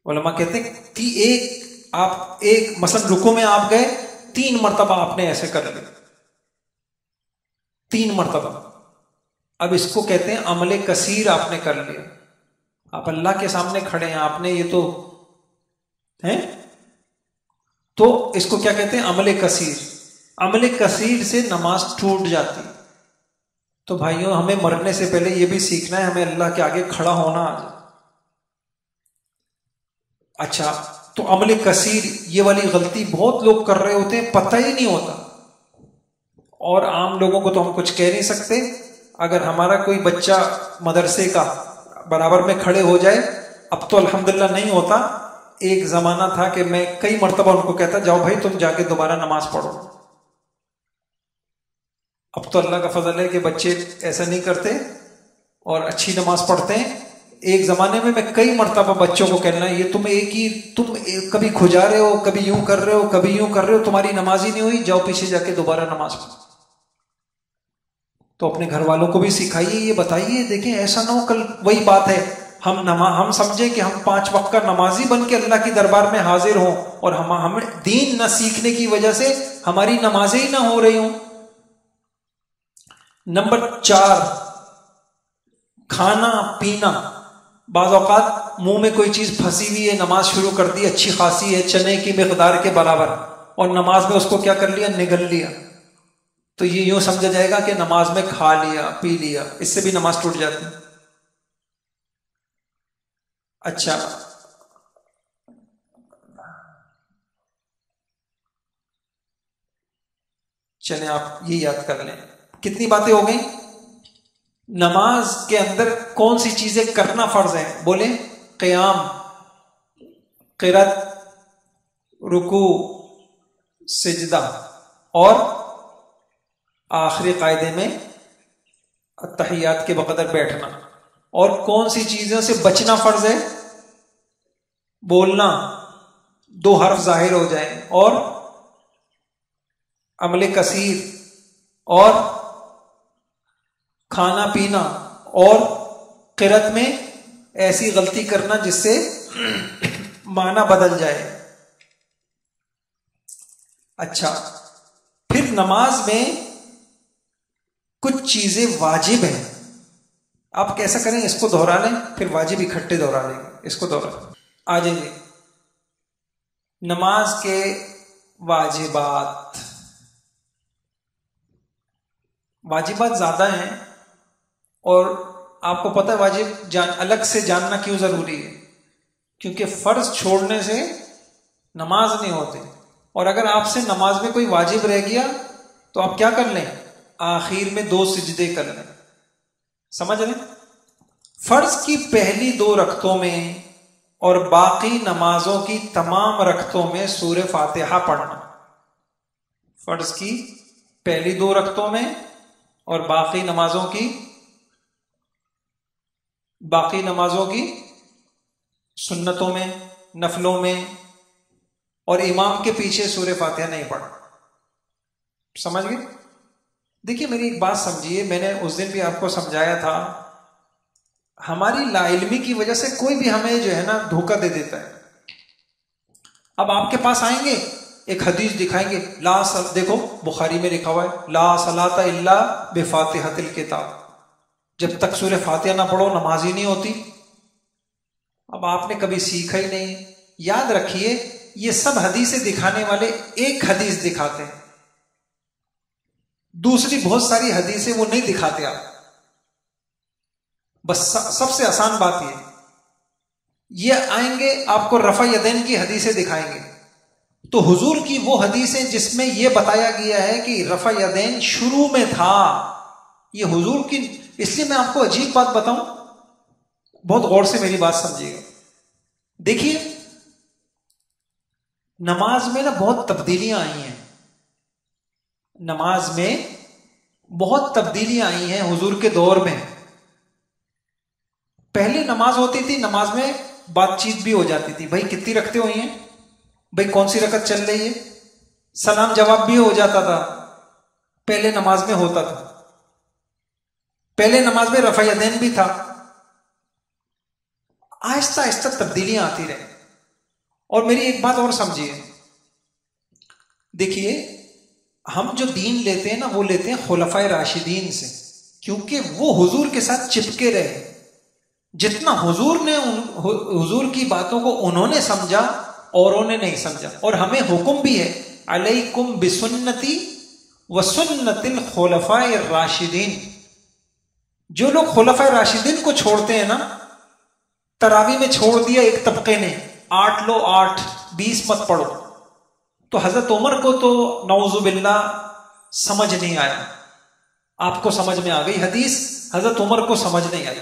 علماء کہتے ہیں ایک مثلا رکوع میں آپ گئے، 3 مرتبہ آپ نے ایسے کر لی، 3 مرتبہ، اب اس کو کہتے ہیں عمل کثیر آپ نے کر لیا۔ آپ اللہ کے سامنے کھڑے ہیں، آپ نے یہ تو ہے، تو اس کو کیا کہتے ہیں؟ عمل کثیر۔ عمل کثیر سے نماز ٹوٹ جاتی۔ تو بھائیوں، ہمیں مرنے سے پہلے یہ بھی سیکھنا ہے، ہمیں اللہ کے آگے کھڑا ہونا آ جائے۔ اچھا، تو عمل کثیر، یہ والی غلطی بہت لوگ کر رہے ہوتے ہیں، پتہ ہی نہیں ہوتا، اور عام لوگوں کو تو ہم کچھ کہہ نہیں سکتے۔ اگر ہمارا کوئی بچہ مدرسے کا برابر میں کھڑے ہو جائے، اب تو الحمدللہ نہیں ہوتا، ایک زمانہ تھا کہ میں کئی مرتبہ ان کو کہتا جاؤ بھائی تم جا کے دوبارہ نماز پڑھو۔ اب تو اللہ کا فضل ہے کہ بچے ایسا نہیں کرتے اور اچھی نماز پڑھتے ہیں۔ ایک زمانے میں کئی مرتبہ بچوں کو کہنا ہے یہ تم کبھی کھجا رہے ہو، کبھی یوں کر رہے ہو، کبھی یوں کر رہے ہو، تمہاری نماز ہی نہیں ہوئی، جاؤ پیچھے جا کے دوبارہ نماز پڑھو۔ تو اپنے گھر والوں کو بھی سکھائیے، یہ بتائیے، دیکھیں ایسا نہ ہو کل وہی بات ہے، ہم سمجھیں کہ ہم 5 وقت کا نمازی بن کے اللہ کی دربار میں حاضر ہوں، اور ہم دین نہ سیکھنے کی وجہ سے ہماری نمازیں ہی نہ ہو رہی ہوں۔ نمبر 4، کھانا پینا۔ بعض اوقات منہ میں کوئی چیز پھنسی ہوئی ہے، نماز شروع کر دی، اچھی خاصی ہے، چنے کی مقدار کے برابر، اور نماز میں اس کو کیا کر لیا؟ نگل لیا، تو یہ یوں سمجھا جائے گا کہ نماز میں کھا لیا، پی لیا، اس سے بھی نماز ٹوٹ جاتی۔ اچھا، چلیں آپ یہ یاد کر لیں، کتنی باتیں ہو گئیں؟ نماز کے اندر کون سی چیزیں کرنا فرض ہیں؟ بولیں۔ قیام، قرات، رکوع، سجدہ، اور آخری قاعدے میں التحیات کے بقدر بیٹھنا۔ اور کون سی چیزوں سے بچنا فرض ہے؟ بولنا 2 حرف ظاہر ہو جائیں، اور عمل کثیر، اور کھانا پینا، اور قرات میں ایسی غلطی کرنا جس سے معنی بدل جائے۔ اچھا، پھر نماز میں کچھ چیزیں واجب ہیں، آپ کیسا کریں؟ اس کو دہرا لیں، پھر واجب اکٹھے دہرا لیں گے، اس کو دہرا آ جائیے۔ نماز کے واجبات زیادہ ہیں، اور آپ کو پتہ ہے واجب الگ سے جاننا کیوں ضروری ہے؟ کیونکہ فرض چھوڑنے سے نماز نہیں ہوتی، اور اگر آپ سے نماز میں کوئی واجب رہ گیا تو آپ کیا کر لیں؟ آخر میں 2 سجدے کر لیں، سمجھ لیں؟ فرض کی پہلی 2 رکعتوں میں اور باقی نمازوں کی تمام رکعتوں میں سورہ فاتحہ پڑھنا۔ فرض کی پہلی 2 رکعتوں میں اور باقی نمازوں کی سنتوں میں، نفلوں میں، اور امام کے پیچھے سورہ فاتحہ نہیں پڑھنا۔ سمجھ گئے؟ دیکھیے میری ایک بات سمجھیے، میں نے اس دن بھی آپ کو سمجھایا تھا، ہماری لا علمی کی وجہ سے کوئی بھی ہمیں جو ہے نا دھوکہ دے دیتا ہے۔ اب آپ کے پاس آئیں گے، ایک حدیث دکھائیں گے، دیکھو بخاری میں لکھا ہوا ہے لا صلاۃ الا بفاتحۃ الکتاب، جب تک سورہ فاتحہ نہ پڑھو نماز ہی نہیں ہوتی۔ اب آپ نے کبھی سیکھا ہی نہیں۔ یاد رکھیے، یہ سب حدیثیں دکھانے والے ایک حدیث دکھاتے ہیں، دوسری بہت ساری حدیثیں وہ نہیں دکھاتے۔ آپ بس سب سے آسان بات یہ آئیں گے آپ کو رفع یدین کی حدیثیں دکھائیں گے، تو حضور کی وہ حدیثیں جس میں یہ بتایا گیا ہے کہ رفع یدین شروع میں تھا، یہ حضور کی۔ اس لیے میں آپ کو عجیب بات بتاؤں، بہت غور سے میری بات سمجھیے گا۔ دیکھیے نماز میں نا بہت تبدیلیاں آئی ہیں، نماز میں بہت تبدیلیاں آئی ہیں حضور کے دور میں۔ پہلے نماز ہوتی تھی، نماز میں بات چیت بھی ہو جاتی تھی، بھائی کتنی رکھتے ہوئی ہیں، بھائی کون سی رکعت چل رہی ہے، سلام جواب بھی ہو جاتا تھا. پہلے نماز میں ہوتا تھا، پہلے نماز میں رفع یدین بھی تھا. آہستہ آہستہ تبدیلیاں آتی رہیں. اور میری ایک بات اور سمجھیے، دیکھیے ہم جو دین لیتے ہیں نا وہ لیتے ہیں خلفائے راشدین سے، کیونکہ وہ حضور کے ساتھ چپکے رہے. جتنا حضور نے حضور کی باتوں کو انہوں نے سمجھا اوروں نے نہیں سمجھا. اور ہمیں حکم بھی ہے علیکم بسنتی وسنت الخلفاء الراشدین. جو لوگ خلفاء راشدین کو چھوڑتے ہیں نا، تراوی میں چھوڑ دیا ایک طبقے نے، 8 لو 8 20 مت پڑھو، تو حضرت عمر کو تو نعوذ باللہ سمجھ نہیں آیا. آپ کو سمجھ میں آ گئی حدیث، حضرت عمر کو سمجھ نہیں آئی.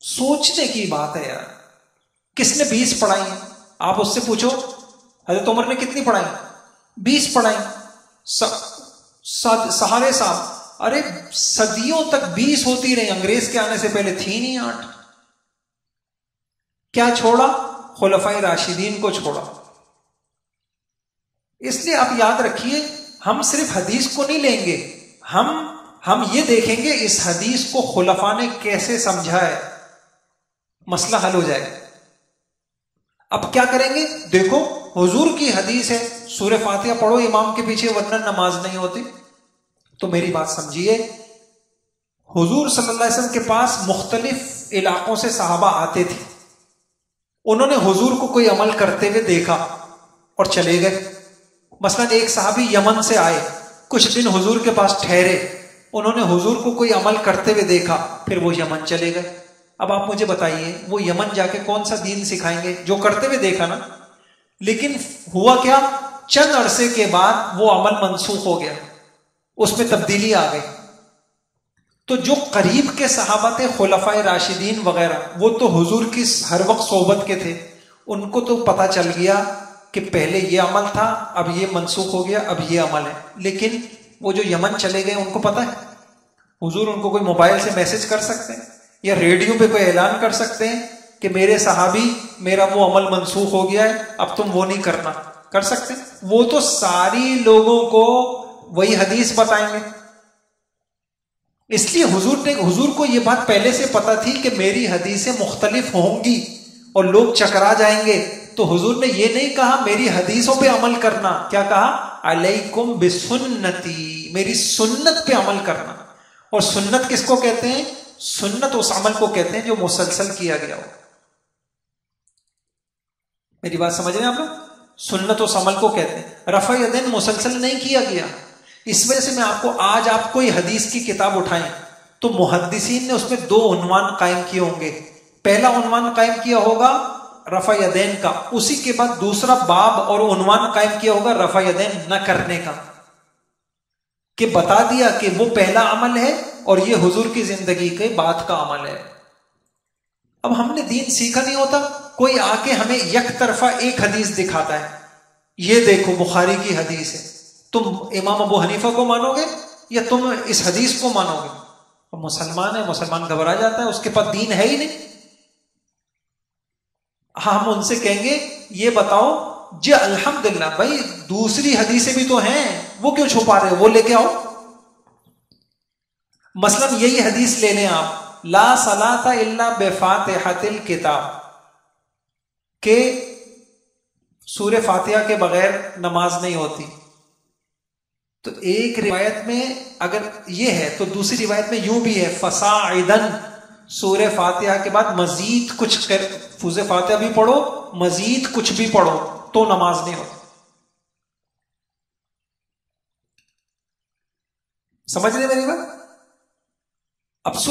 سوچنے کی بات ہے یار. کس نے 20 پڑھائی ہیں؟ آپ اس سے پوچھو حضرت عمر نے کتنی پڑھائی؟ 20 پڑھائی. سہارے صاحب، ارے صدیوں تک 20 ہوتی رہی، انگریز کے آنے سے پہلے تھی نہیں 8. کیا چھوڑا؟ خلفائے راشدین کو چھوڑا. اس لیے آپ یاد رکھیے، ہم صرف حدیث کو نہیں لیں گے، ہم یہ دیکھیں گے اس حدیث کو خلفاء نے کیسے سمجھا ہے، مسئلہ حل ہو جائے. اب کیا کریں گے؟ دیکھو حضور کی حدیث ہے سورہ فاتحہ پڑھو امام کے پیچھے ورنہ نماز نہیں ہوتی. تو میری بات سمجھیے، حضور صلی اللہ علیہ وسلم کے پاس مختلف علاقوں سے صحابہ آتے تھے. انہوں نے حضور کو کوئی عمل کرتے ہوئے دیکھا اور چلے گئے. مثلا ایک صحابی یمن سے آئے، کچھ دن حضور کے پاس ٹھہرے، انہوں نے حضور کو کوئی عمل کرتے ہوئے دیکھا، پھر وہ یمن چلے گئے. اب آپ مجھے بتائیے وہ یمن جا کے کون سا دین سکھائیں گے؟ جو کرتے ہوئے دیکھا نا. لیکن ہوا کیا؟ چند عرصے کے بعد وہ عمل منسوخ ہو گیا، اس میں تبدیلی آ گئی. تو جو قریب کے صحابہ تھے خلفائے راشدین وغیرہ، وہ تو حضور کی ہر وقت صحبت کے تھے، ان کو تو پتہ چل گیا کہ پہلے یہ عمل تھا، اب یہ منسوخ ہو گیا، اب یہ عمل ہے. لیکن وہ جو یمن چلے گئے ان کو پتہ ہے، حضور ان کو کوئی موبائل سے میسج کر سکتے ہیں یا ریڈیو پہ کوئی اعلان کر سکتے ہیں کہ میرے صحابی میرا وہ عمل منسوخ ہو گیا ہے، اب تم وہ نہیں کرنا. کر سکتے ہیں؟ وہ تو ساری لوگوں کو وہی حدیث بتائیں گے. اس لیے حضور کو یہ بات پہلے سے پتا تھی کہ میری حدیثیں مختلف ہوں گی اور لوگ چکرا جائیں گے. تو حضور نے یہ نہیں کہا میری حدیثوں پہ عمل کرنا، کیا کہا؟ علیکم بسنتی، میری سنت پہ عمل کرنا. اور سنت کس کو کہتے ہیں؟ سنت اس عمل کو کہتے ہیں جو مسلسل کیا گیا ہو. میری بات سمجھ رہے ہیں آپ لوگ؟ سنت اس عمل کو کہتے ہیں. رفع یدین مسلسل نہیں کیا گیا. اس وجہ سے میں آج آپ کوئی حدیث کی کتاب اٹھائیں تو محدثین نے اس میں 2 عنوان قائم کیے ہوں گے. پہلا عنوان قائم کیا ہوگا رفع یدین کا، اسی کے بعد دوسرا باب اور عنوان قائم کیا ہوگا رفع یدین نہ کرنے کا، کہ بتا دیا کہ وہ پہلا عمل ہے اور یہ حضور کی زندگی کے بعد کا عمل ہے. اب ہم نے دین سیکھا نہیں ہوتا، کوئی آ کے ہمیں یک طرفہ ایک حدیث دکھاتا ہے، یہ دیکھو بخاری کی حدیث ہے، تم امام ابو حنیفہ کو مانو گے یا تم اس حدیث کو مانو گے؟ مسلمان ہے، مسلمان گھبرا جاتا ہے، اس کے پاس دین ہے ہی نہیں. ہم ان سے کہیں گے یہ بتاؤ جی الحمدللہ بھائی دوسری حدیثیں بھی تو ہیں، وہ کیوں چھپا رہے ہو؟ وہ لے کے آؤ. مثلا یہی حدیث لے لیں آپ، لا صلاۃ الا بفاتحۃ الکتاب، کہ سورہ فاتحہ کے بغیر نماز نہیں ہوتی. تو ایک روایت میں اگر یہ ہے تو دوسری روایت میں یوں بھی ہے فصاعدن، سورہ فاتحہ کے بعد مزید کچھ سورہ فاتحہ بھی پڑھو، مزید کچھ بھی پڑھو تو نماز نہیں ہوتی. سمجھ رہے میری بات؟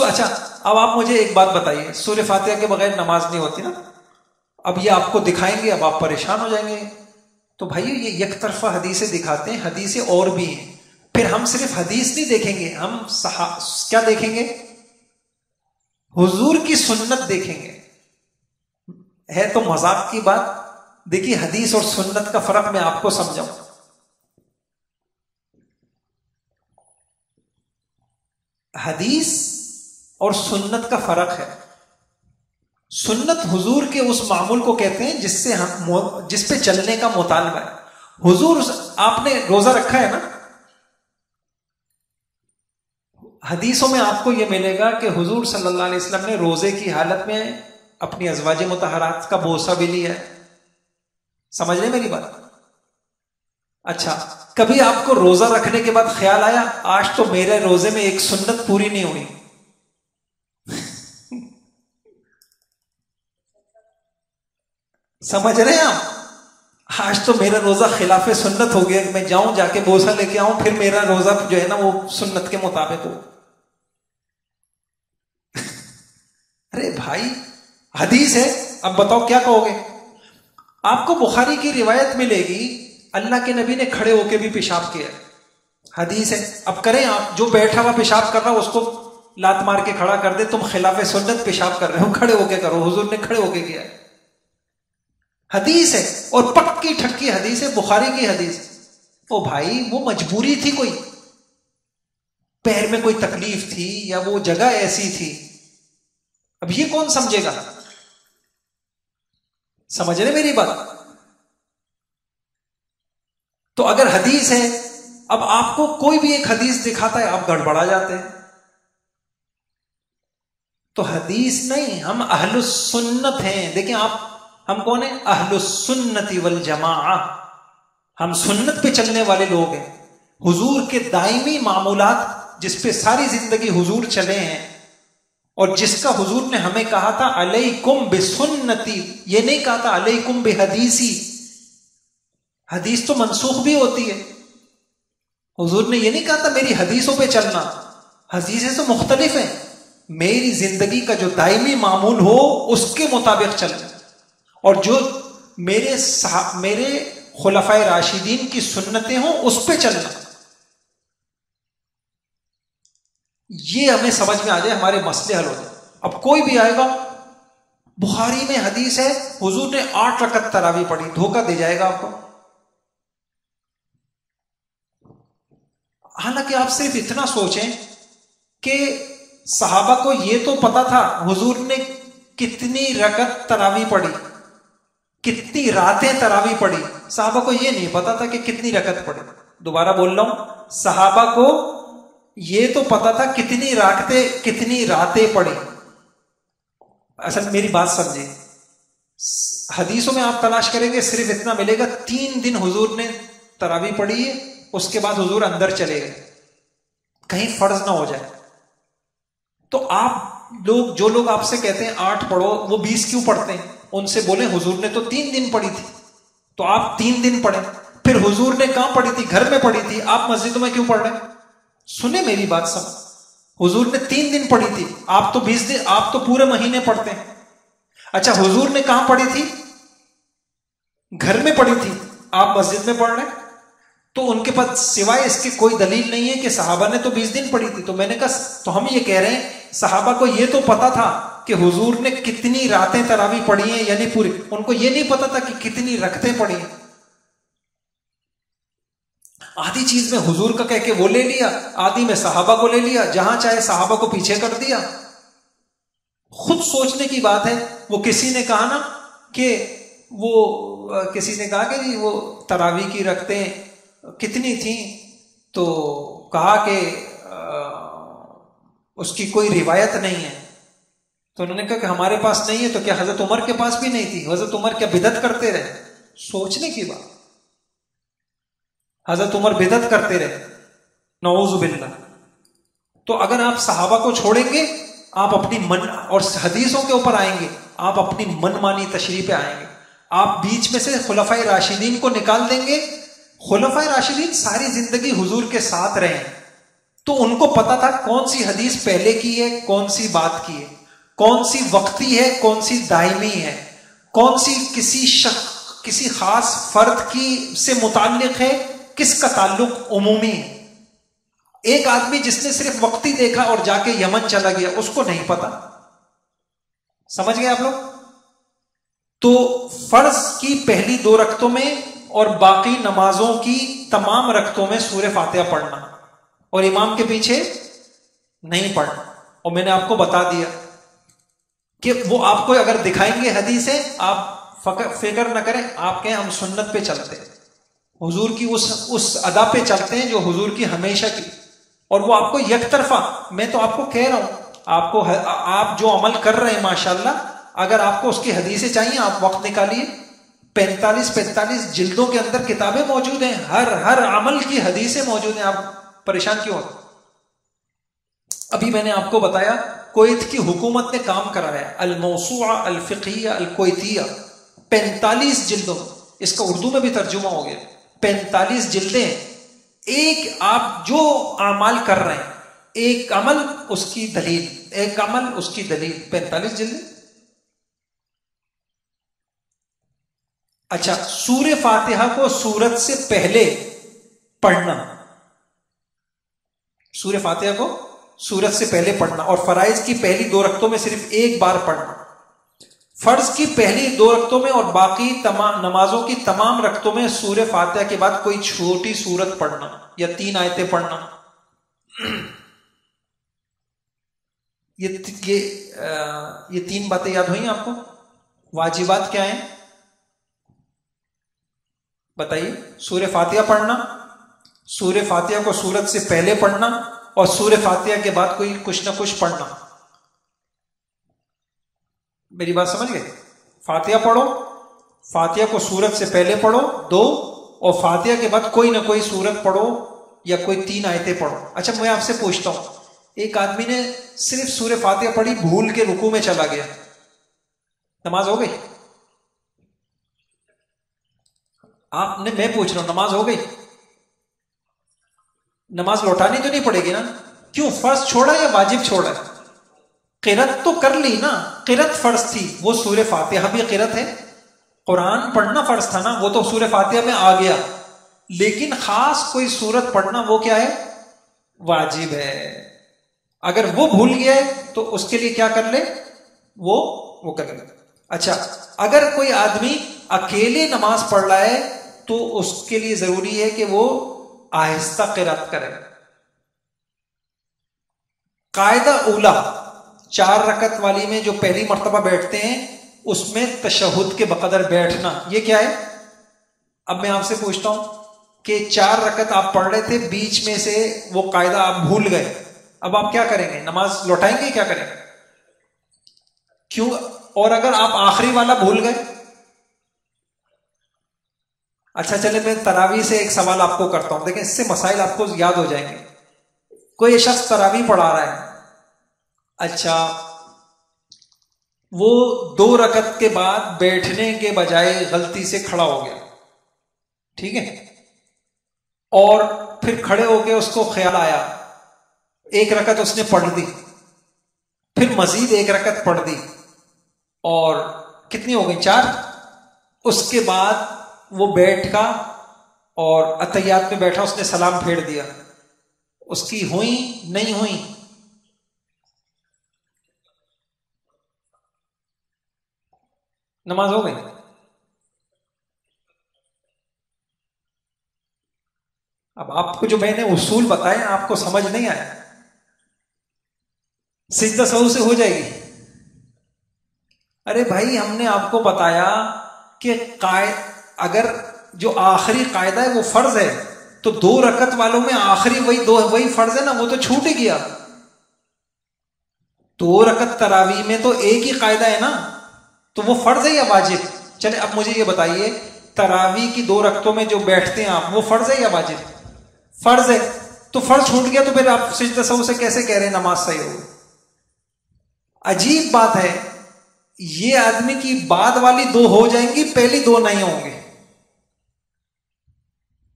اچھا اب آپ مجھے ایک بات بتائیے، سورہ فاتحہ کے بغیر نماز نہیں ہوتی نا، اب یہ آپ کو دکھائیں گے، اب آپ پریشان ہو جائیں گے. تو بھائی یہ یک طرفہ حدیثیں دکھاتے ہیں، حدیثیں اور بھی ہیں. پھر ہم صرف حدیث نہیں دیکھیں گے، ہم کیا دیکھیں گے؟ حضور کی سنت دیکھیں گے. ہے تو مذاق کی بات، دیکھیے حدیث اور سنت کا فرق میں آپ کو سمجھاؤں. حدیث اور سنت کا فرق ہے. سنت حضور کے اس معمول کو کہتے ہیں جس پہ چلنے کا مطالبہ ہے. حضور آپ نے روزہ رکھا ہے نا, حدیثوں میں آپ کو یہ ملے گا کہ حضور صلی اللہ علیہ وسلم نے روزے کی حالت میں اپنی ازواج مطہرات کا بوسہ بھی لیا ہے. سمجھ رہے میری بات؟ اچھا, کبھی آپ کو روزہ رکھنے کے بعد خیال آیا آج تو میرے روزے میں ایک سنت پوری نہیں ہوئی؟ سمجھ رہے ہیں آپ؟ آج تو میرا روزہ خلاف سنت ہو گیا, میں جاؤں جا کے بوسہ لے کے آؤں, پھر میرا روزہ جو ہے نا وہ سنت کے مطابق ہو. ارے بھائی حدیث ہے, اب بتاؤ کیا کہو گے؟ آپ کو بخاری کی روایت ملے گی اللہ کے نبی نے کھڑے ہو کے بھی پیشاب کیا, حدیث ہے. اب کریں آپ, جو بیٹھا ہوا پیشاب کر رہا اس کو لات مار کے کھڑا کر دے, تم خلاف سنت پیشاب کر رہے ہو, کھڑے ہو کے کرو. حضور نے کھڑے ہو کے کیا, حدیث ہے, اور پکی ٹھکی حدیث ہے, بخاری کی حدیث. او بھائی وہ مجبوری تھی, کوئی پیر میں کوئی تکلیف تھی یا وہ جگہ ایسی تھی, اب یہ کون سمجھے گا؟ سمجھ رہے میری بات؟ تو اگر حدیث ہے, اب آپ کو کوئی بھی ایک حدیث دکھاتا ہے آپ گڑبڑا جاتے ہیں. تو حدیث نہیں, ہم اہل السنت ہیں. دیکھیں آپ, ہم کون ہیں؟ اہل السنت والجماعہ, ہم سنت پہ چلنے والے لوگ ہیں. حضور کے دائمی معمولات جس پہ ساری زندگی حضور چلے ہیں, اور جس کا حضور نے ہمیں کہا تھا علیکم بسنتی, یہ نہیں کہا تھا علیکم بحدیثی. حدیث تو منسوخ بھی ہوتی ہے. حضور نے یہ نہیں کہا تھا میری حدیثوں پہ چلنا, حدیثیں تو مختلف ہیں. میری زندگی کا جو دائمی معمول ہو اس کے مطابق چلنا, اور جو میرے خلفائے راشدین کی سنتیں ہوں اس پہ چلنا. یہ ہمیں سمجھ میں آ جائے, ہمارے مسئلے حل ہو جائے. اب کوئی بھی آئے گا, بخاری میں حدیث ہے حضور نے 8 رکعت تراویح پڑھی, دھوکہ دے جائے گا آپ کو. حالانکہ آپ صرف اتنا سوچیں کہ صحابہ کو یہ تو پتا تھا حضور نے کتنی رکعت تراویح پڑھی, کتنی راتیں تراویح پڑھی. صحابہ کو یہ نہیں پتا تھا کہ کتنی رکعت پڑھی. دوبارہ بول رہا ہوں, صحابہ کو یہ تو پتا تھا کتنی راتیں پڑھی. اصل میری بات سمجھے, حدیثوں میں آپ تلاش کریں گے صرف اتنا ملے گا 3 دن حضور نے تراویح پڑھی ہے, اس کے بعد حضور اندر چلے گئے, کہیں فرض نہ ہو جائے. تو آپ لوگ, جو لوگ آپ سے کہتے ہیں 8 پڑھو, وہ 20 کیوں پڑھتے ہیں؟ ان سے بولیں حضور نے تو 3 دن پڑھی تھی, تو آپ 3 دن پڑھیں. پھر حضور نے کہاں پڑھی تھی؟ گھر میں پڑھی تھی, آپ مسجدوں میں کیوں پڑھ رہے ہیں؟ سنیں میری بات سب, حضور نے 3 دن پڑھی تھی, آپ تو 20 دن, آپ تو پورے مہینے پڑھتے ہیں. اچھا حضور نے کہاں پڑھی تھی؟ گھر میں پڑھی تھی, آپ مسجد میں پڑھ رہے ہیں. تو ان کے پاس سوائے اس کی کوئی دلیل نہیں ہے کہ صحابہ نے تو 20 دن پڑھی تھی. تو میں نے کہا, تو ہم یہ کہہ رہے ہیں صحابہ کو یہ تو پتا تھا کہ حضور نے کتنی راتیں تراویح پڑھی ہیں, یعنی پوری. ان کو یہ نہیں پتا تھا کہ کتنی رکعتیں پڑھی ہیں. آدھی چیز میں حضور کا کہہ کے وہ لے لیا, آدھی میں صحابہ کو لے لیا, جہاں چاہے صحابہ کو پیچھے کر دیا. خود سوچنے کی بات ہے. وہ کسی نے کہا نا کہ کسی نے کہا کہ جی وہ تراویح کی رکعتیں کتنی تھیں, تو کہا کہ اس کی کوئی روایت نہیں ہے. تو انہوں نے کہا کہ ہمارے پاس نہیں ہے. تو کیا حضرت عمر کے پاس بھی نہیں تھی؟ حضرت عمر کیا بدعت کرتے رہے؟ سوچنے کی بات. حضرت عمر بدعت کرتے رہے, نعوذ باللہ. تو اگر آپ صحابہ کو چھوڑیں گے, آپ اپنی من اور حدیثوں کے اوپر آئیں گے, آپ اپنی من مانی تشریح پہ آئیں گے. آپ بیچ میں سے خلفائے راشدین کو نکال دیں گے. خلفائے راشدین ساری زندگی حضور کے ساتھ رہے ہیں, تو ان کو پتا تھا کون سی حدیث پہلے کی ہے, کون سی بات کی ہے, کون سی وقتی ہے, کون سی دائمی ہے, کون سی کسی خاص فرد کی سے متعلق ہے, کس کا تعلق عمومی ہے. ایک آدمی جس نے صرف وقتی دیکھا اور جا کے یمن چلا گیا, اس کو نہیں پتا. سمجھ گئے آپ لوگ؟ تو فرض کی پہلی 2 رکعتوں میں اور باقی نمازوں کی تمام رکعتوں میں سورہ فاتحہ پڑھنا, اور امام کے پیچھے نہیں پڑھنا. اور میں نے آپ کو بتا دیا کہ وہ آپ کو اگر دکھائیں گے حدیثیں آپ فکر نہ کریں، آپ کہیں ہم سنت پہ چلتے ہیں، حضور کی اس ادا پہ چلتے ہیں جو حضور کی ہمیشہ کی، اور وہ آپ کو یک طرفہ، میں تو آپ کو کہہ رہا ہوں، آپ جو عمل کر رہے ہیں ماشاءاللہ، اگر آپ کو اس کی حدیثیں چاہیے آپ وقت نکالیے، 45 جلدوں کے اندر کتابیں موجود ہیں، ہر عمل کی حدیثیں موجود ہیں، آپ پریشان کیوں ہیں؟ ابھی میں نے آپ کو بتایا کویت کی حکومت نے کام کرایا الموسوعہ الفقہیہ الکویتیہ، 45 جلدوں، اس کا اردو میں بھی ترجمہ ہو گیا، 45 جلدیں، ایک آپ جو اعمال کر رہے ہیں، ایک عمل اس کی دلیل، ایک عمل اس کی دلیل، 45 جلدیں۔ اچھا، سورہ فاتحہ کو سورت سے پہلے پڑھنا، سورہ فاتحہ کو سورت سے پہلے پڑھنا، اور فرائض کی پہلی 2 رکعتوں میں صرف ایک بار پڑھنا، فرض کی پہلی 2 رکعتوں میں اور باقی تمام نمازوں کی تمام رکعتوں میں سورہ فاتحہ کے بعد کوئی چھوٹی سورت پڑھنا یا 3 آیتیں پڑھنا۔ یہ 3 باتیں یاد ہوئیں آپ کو؟ واجبات کیا ہیں بتائیے؟ سورہ فاتحہ پڑھنا، سورہ فاتحہ کو سورت سے پہلے پڑھنا، اور سورہ فاتحہ کے بعد کوئی کچھ نہ کچھ پڑھنا۔ میری بات سمجھ گئے؟ فاتحہ پڑھو، فاتحہ کو سورت سے پہلے پڑھو 2، اور فاتحہ کے بعد کوئی نہ کوئی سورت پڑھو یا کوئی 3 آیتیں پڑھو۔ اچھا، میں آپ سے پوچھتا ہوں، ایک آدمی نے صرف سورہ فاتحہ پڑھی، بھول کے رکوع میں چلا گیا، نماز ہو گئی؟ آپ نے، میں پوچھ رہا ہوں، نماز ہو گئی؟ نماز لوٹانی تو نہیں پڑے گی نا؟ کیوں؟ فرض چھوڑا یا واجب چھوڑا؟ قرأت تو کر لی نا، قرأت فرض تھی، وہ سورہ فاتحہ بھی قرأت ہے، قرآن پڑھنا فرض تھا نا، وہ تو سورہ فاتحہ میں آ گیا، لیکن خاص کوئی سورت پڑھنا وہ کیا ہے؟ واجب ہے۔ اگر وہ بھول گیا ہے تو اس کے لیے کیا کر لے؟ وہ کر لے۔ اچھا، اگر کوئی آدمی اکیلے نماز پڑھ رہا ہے تو اس کے لیے ضروری ہے کہ وہ آہستہ قرأت کرے۔ قاعدہ اولا 4 رکعت والی میں جو پہلی مرتبہ بیٹھتے ہیں اس میں تشہد کے بقدر بیٹھنا، یہ کیا ہے؟ اب میں آپ سے پوچھتا ہوں کہ 4 رکعت آپ پڑھ رہے تھے، بیچ میں سے وہ قاعدہ آپ بھول گئے، اب آپ کیا کریں گے؟ نماز لوٹائیں گے؟ کیا کریں گے؟ کیوں؟ اور اگر آپ آخری والا بھول گئے؟ اچھا چلے، میں تراویح سے ایک سوال آپ کو کرتا ہوں، دیکھیں اس سے مسائل آپ کو یاد ہو جائیں گے۔ کوئی شخص تراویح پڑھا رہا ہے، اچھا وہ 2 رکعت کے بعد بیٹھنے کے بجائے غلطی سے کھڑا ہو گیا، ٹھیک ہے، اور پھر کھڑے ہو کے اس کو خیال آیا، 1 رکعت اس نے پڑھ دی، پھر مزید 1 رکعت پڑھ دی، اور کتنی ہو گئی؟ 4۔ اس کے بعد وہ بیٹھا اور اتحیات میں بیٹھا، اس نے سلام پھیر دیا، اس کی ہوئی نہیں ہوئی؟ نماز ہو گئی؟ اب آپ کو جو میں نے اصول بتائے آپ کو سمجھ نہیں آیا؟ سجدہ سہو سے ہو جائے گی؟ ارے بھائی، ہم نے آپ کو بتایا کہ اگر جو آخری قاعدہ ہے وہ فرض ہے تو 2 رکعت والوں میں آخری وہی فرض ہے نا، وہ تو چھوٹ ہی گیا۔ 2 رکعت تراویح میں تو ایک ہی قاعدہ ہے نا، تو وہ فرض ہے یا واجب؟ چلے اب مجھے یہ بتائیے، تراویح کی 2 رکعتوں میں جو بیٹھتے ہیں آپ، وہ فرض ہے یا واجب؟ فرض ہے، تو فرض چھوٹ گیا تو پھر آپ سجدہ سہو سے کیسے کہہ رہے ہیں نماز صحیح ہوگی؟ عجیب بات ہے، یہ آدمی کی بعد والی 2 ہو جائیں گی، پہلی 2 نہیں ہوں گے۔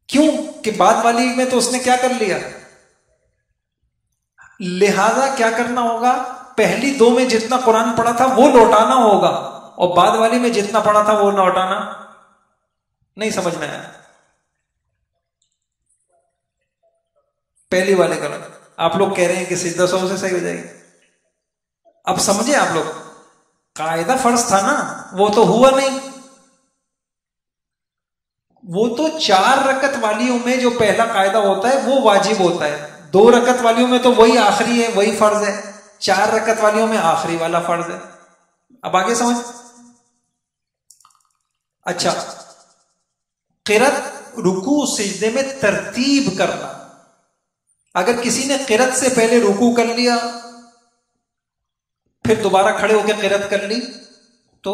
کیوں؟ کہ بعد والی میں تو اس نے کیا کر لیا، لہذا کیا کرنا ہوگا؟ پہلی 2 میں جتنا قرآن پڑھا تھا وہ لوٹانا ہوگا، اور بعد والی میں جتنا پڑھا تھا وہ لوٹانا نہیں۔ سمجھ میں آیا؟ پہلی والے کا آپ لوگ کہہ رہے ہیں کہ سجدہ سہو سے صحیح ہو جائے گی، اب سمجھے آپ لوگ؟ قاعدہ فرض تھا نا، وہ تو ہوا نہیں۔ وہ تو 4 رکعت والیوں میں جو پہلا قاعدہ ہوتا ہے وہ واجب ہوتا ہے، 2 رکعت والیوں میں تو وہی آخری ہے، وہی فرض ہے، 4 رکعت والیوں میں آخری والا فرض ہے۔ اب آگے سمجھ. اچھا، قرات رکوع سجدے میں ترتیب کرنا. اگر کسی نے قرات سے پہلے رکوع کر لیا پھر دوبارہ کھڑے ہو کے قرات کر لی تو